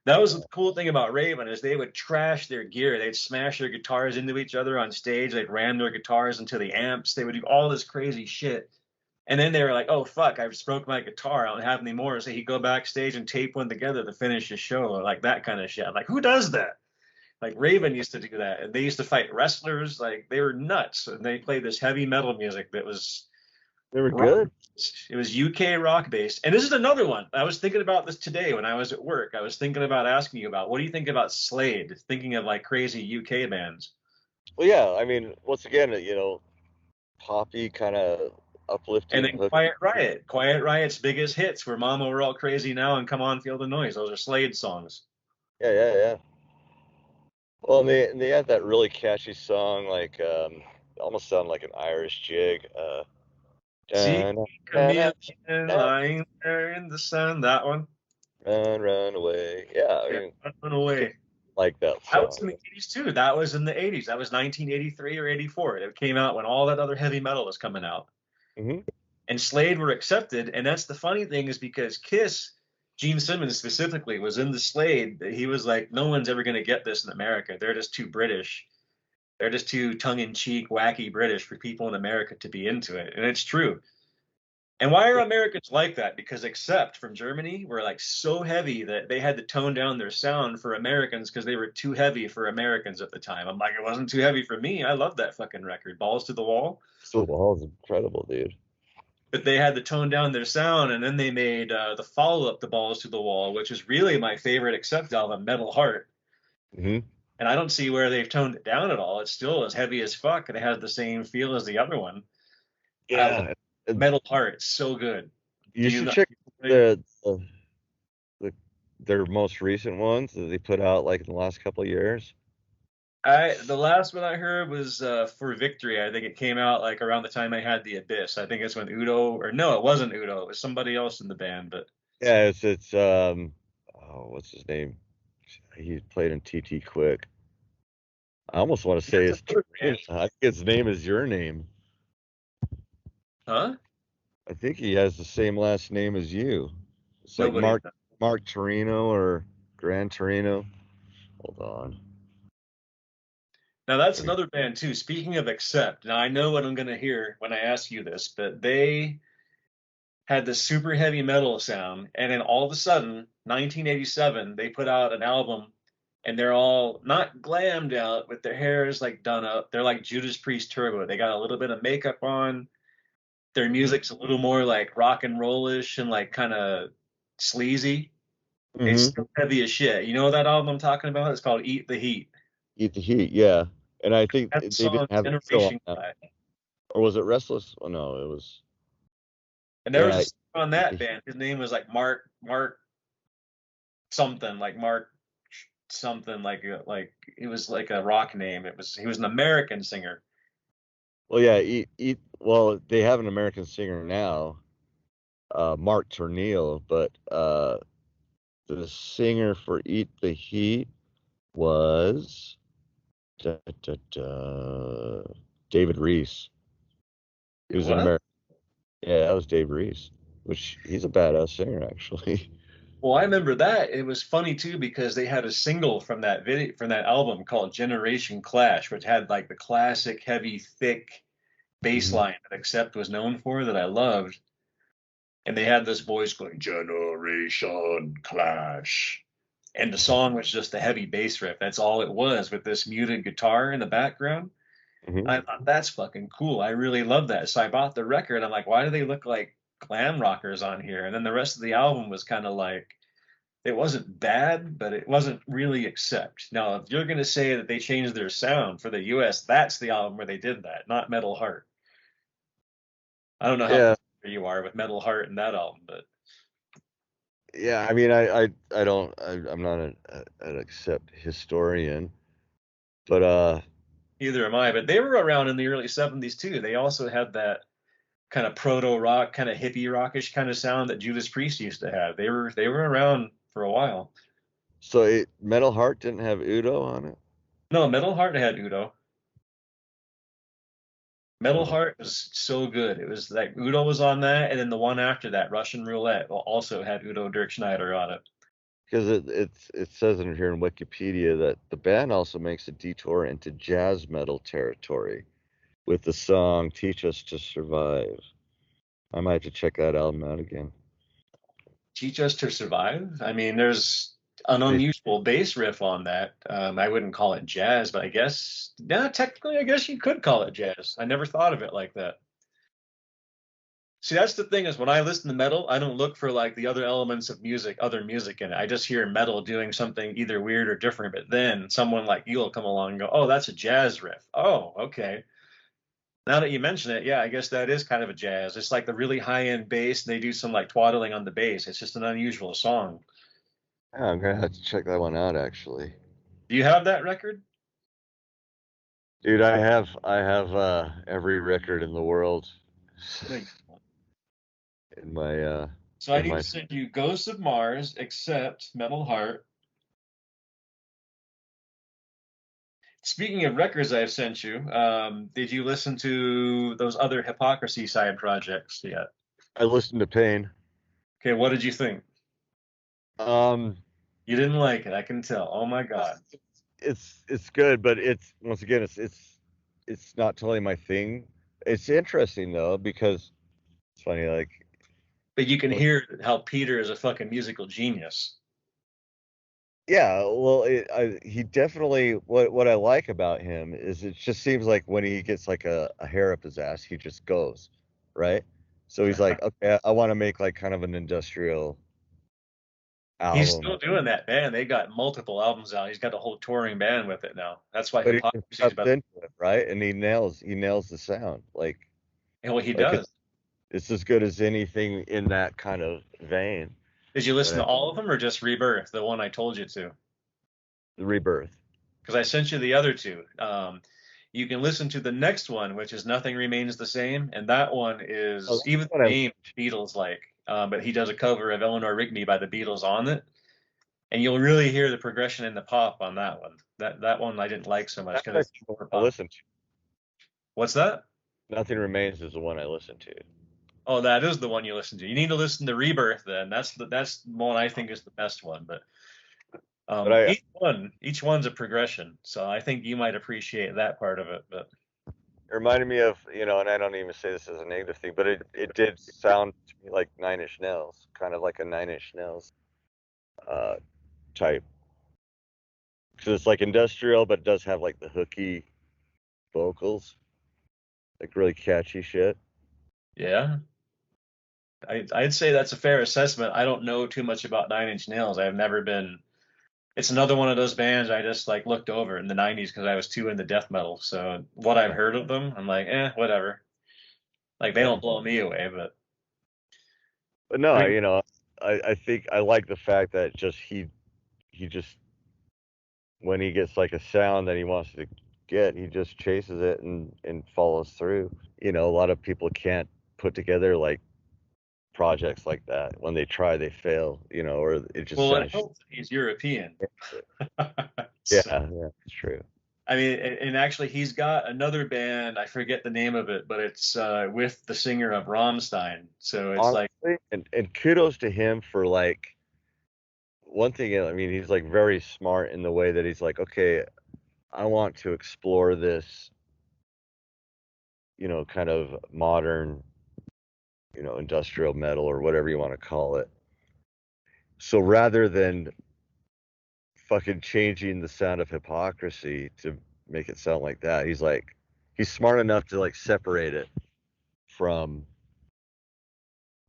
That was the cool thing about Raven is they would trash their gear. They'd smash their guitars into each other on stage. They'd ram their guitars into the amps. They would do all this crazy shit. And then they were like, "Oh fuck, I just broke my guitar. I don't have any more." So he'd go backstage and tape one together to finish his show, like that kind of shit. Like, who does that? Like Raven used to do that, and they used to fight wrestlers. Like they were nuts, and they played this heavy metal music that was They were rock. good. It was UK rock based. And this is another one. I was thinking about this today when I was at work. I was thinking about asking you about what do you think about Slade? Thinking of like crazy UK bands. Well, yeah. I mean, once again, poppy kind of And uplifting then hook. Quiet Riot. Quiet Riot's biggest hits were Mama We're All Crazy Now and Come On Feel the Noise. Those are Slade songs. Yeah, yeah, yeah. Well, and they had that really catchy song, like almost sound like an Irish jig. See, Dun, dun, chameleon dun, dun, lying there in the sun. That one. run away. Yeah, I Yeah, mean, run can't away. like that That was song. in the 80s too. That was in the 80s. That was 1983 or 84. It came out when all that other heavy metal was coming out. Hmm. And Slade were accepted. And that's the funny thing is because Kiss, Gene Simmons specifically, was in the Slade. He was like, no one's ever going to get this in America. They're just too British. They're just too tongue-in-cheek, wacky British for people in America to be into it. And it's true. And why are Americans like that? Because Accept from Germany were like so heavy that they had to tone down their sound for Americans because they were too heavy for Americans at the time. I'm like, it wasn't too heavy for me. I love that fucking record, Balls to the Wall. So Wall is incredible, dude. But they had to tone down their sound, and then they made the follow-up to Balls to the Wall, which is really my favorite Accept album, Metal Heart. Hmm. And I don't see where they've toned it down at all. It's still as heavy as fuck, and it has the same feel as the other one. I love Yeah, and Metal Heart. It's so good. you Do you should know? check the their most recent ones that they put out like in the last couple of years. The last one I heard was for Victory. I think it came out like around the time I had the Abyss. I think it's when Udo, or no, it wasn't Udo. It was somebody else in the band. But Yeah, it's oh, what's his name? He played in TT Quick. I almost want to say that's his another band, name. I think his name is your name. huh? I think he has the same last name as you. It's like Nobody. Mark Torino or Gran Torino. Hold on. Now that's another band too. Speaking of Accept, now I know what I'm gonna hear when I ask you this, but they had this super heavy metal sound, and then all of a sudden, 1987, they put out an album, and they're all not glammed out, but their hair is like done up. They're like Judas Priest Turbo. They got a little bit of makeup on. Their music's a little more like rock and rollish and like kind of sleazy. It's Mm-hmm. still heavy as shit. You know that album I'm talking about? It's called Eat the Heat. Eat the Heat, yeah. And I think That they didn't song, have it still on Generation that. Guy. Or was it Restless? Oh no, it was And there was yeah. a singer on Eat that the Heat. band. His name was like Mark something, like Mark something, like it was like a rock name. He was an American singer. Well, yeah, well, they have an American singer now, Mark Tornillo, but the singer for Eat the Heat was da, da, da, David Reese. He It was an was? American. Yeah, that was Dave Reese, which he's a badass singer actually. Well, I remember that. It was funny too because they had a single from that album called Generation Clash, which had like the classic heavy, thick bass Mhm. line that Accept was known for that I loved. And they had this voice going, Generation Clash. And the song was just a heavy bass riff. That's all it was with this muted guitar in the background. Mhm. I thought that's fucking cool. I really love that. So I bought the record. I'm like, why do they look like glam rockers on here? And then the rest of the album was kind of like, it wasn't bad, but it wasn't really Accept. Now, if you're going to say that they changed their sound for the US, that's the album where they did that, not Metal Heart. I don't know how Yeah, familiar you are with Metal Heart and that album, but yeah. I mean, I don't. I'm not an accept historian, but neither am I. But they were around in the early 70s too. They also had that kind of proto rock, kind of hippie rockish kind of sound that Judas Priest used to have. They were around for a while. so Metal Heart didn't have Udo on it. No, Metal Heart had Udo. Metal Oh, Heart was so good. It was like Udo was on that, and then the one after that, Russian Roulette, also had Udo Dirk Schneider on it. because it says in here in Wikipedia that the band also makes a detour into jazz metal territory with the song "Teach Us to Survive." I might have to check that album out again. Teach Us to Survive. I mean, there's an They, unusual bass riff on that. I wouldn't call it jazz, but I guess, yeah, technically, I guess you could call it jazz. I never thought of it like that. See, that's the thing is when I listen to metal, I don't look for like the other elements of music, other music in it. I just hear metal doing something either weird or different. But then someone like you will come along and go, "Oh, that's a jazz riff." Oh, okay. Now that you mention it, yeah, I guess that is kind of a jazz. It's like the really high end bass, and they do some like twaddling on the bass. It's just an unusual song. yeah, I'm gonna have to check that one out actually. Do you have that record? Dude, I have every record in the world Like, in my so I in need my to send you Ghosts of Mars, except Metal Heart. Speaking of records I've sent you, did you listen to those other Hypocrisy side projects yet? I listened to Pain. Okay, what did you think? Um You didn't like it, I can tell. Oh my God. it's good, but it's once again it's not totally my thing. It's interesting though because it's funny like But you can what hear how Peter is a fucking musical genius. yeah, well he definitely what I like about him is it just seems like when he gets like a hair up his ass, he just goes, right? So he's like, okay, I want to make like kind of an industrial He's album, still doing that band. They got multiple albums out. He's got a whole touring band with it now. That's why but he just Hypocrisy is steps about, into it, right? And he nails the sound. and what he Like does. it's as good as anything in that kind of vein. Did you listen to But all of them or just Rebirth, the one I told you to? the Rebirth. Because I sent you the other two. You can listen to the next one, which is Nothing Remains the Same, and that one Oh, is that's even what the I name Beatles like, but he does a cover of Eleanor Rigby by the Beatles on it, and you'll really hear the progression in the pop on that one. That one I didn't like so much that's because it's actually the more one I pop. listen to. What's that? Nothing Remains is the one I listen to. Oh, that is the one you listen to. You need to listen to Rebirth then. That's the one I think is the best one. But But I each one's a progression, so I think you might appreciate that part of it. But it reminded me of, and I don't even say this as a negative thing, but it did sound to me like Nine Inch Nails, kind of like a Nine Inch Nails uh type. Because it's like industrial, but it does have like the hooky vocals, like really catchy shit. yeah, I'd say that's a fair assessment. I don't know too much about Nine Inch Nails. I've never been. It's another one of those bands I just like looked over in the '90s because I was too into death metal. So what I've heard of them, I'm like, whatever. Like they Yeah. don't blow me away, but But no, I mean, I think I like the fact that just he just when he gets like a sound that he wants to get, he just chases it and follows through. A lot of people can't put together like projects like that. When they try, they fail, or it just well, it sounds. helps that he's European. Yeah, So, yeah, it's true. I mean, and actually, he's got another band. I forget the name of it, but it's with the singer of Rammstein. So it's like, Honestly, and kudos to him for like one thing. I mean, he's like very smart in the way that he's like, okay, I want to explore this, kind of modern, industrial metal or whatever you want to call it. So rather than fucking changing the sound of Hypocrisy to make it sound like that, he's smart enough to like separate it from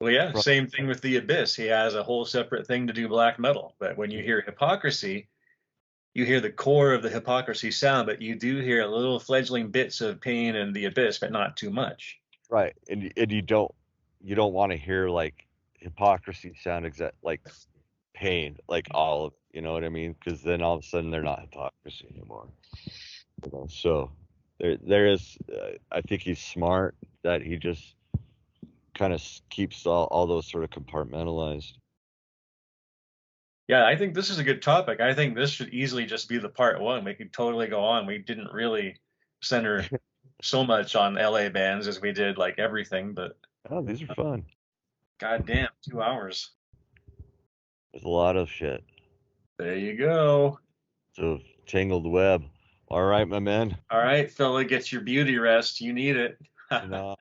well, yeah, from same thing with the Abyss. He has a whole separate thing to do black metal. But when you hear Hypocrisy, you hear the core of the Hypocrisy sound, but you do hear little fledgling bits of Pain and the Abyss, but not too much. right, and you don't want to hear like Hypocrisy sound exact like Pain, like all of it, you know what I mean? Because then all of a sudden they're not Hypocrisy anymore. So there is, I think he's smart that he just kind of keeps all those sort of compartmentalized. Yeah, I think this is a good topic. I think this should easily just be the part one. We could totally go on. We didn't really center so much on LA bands as we did like everything, but Oh, these are fun. goddamn, 2 hours. There's a lot of shit. There you go. So tangled web. All right, my man. All right, fella, get your beauty rest. You need it. You know,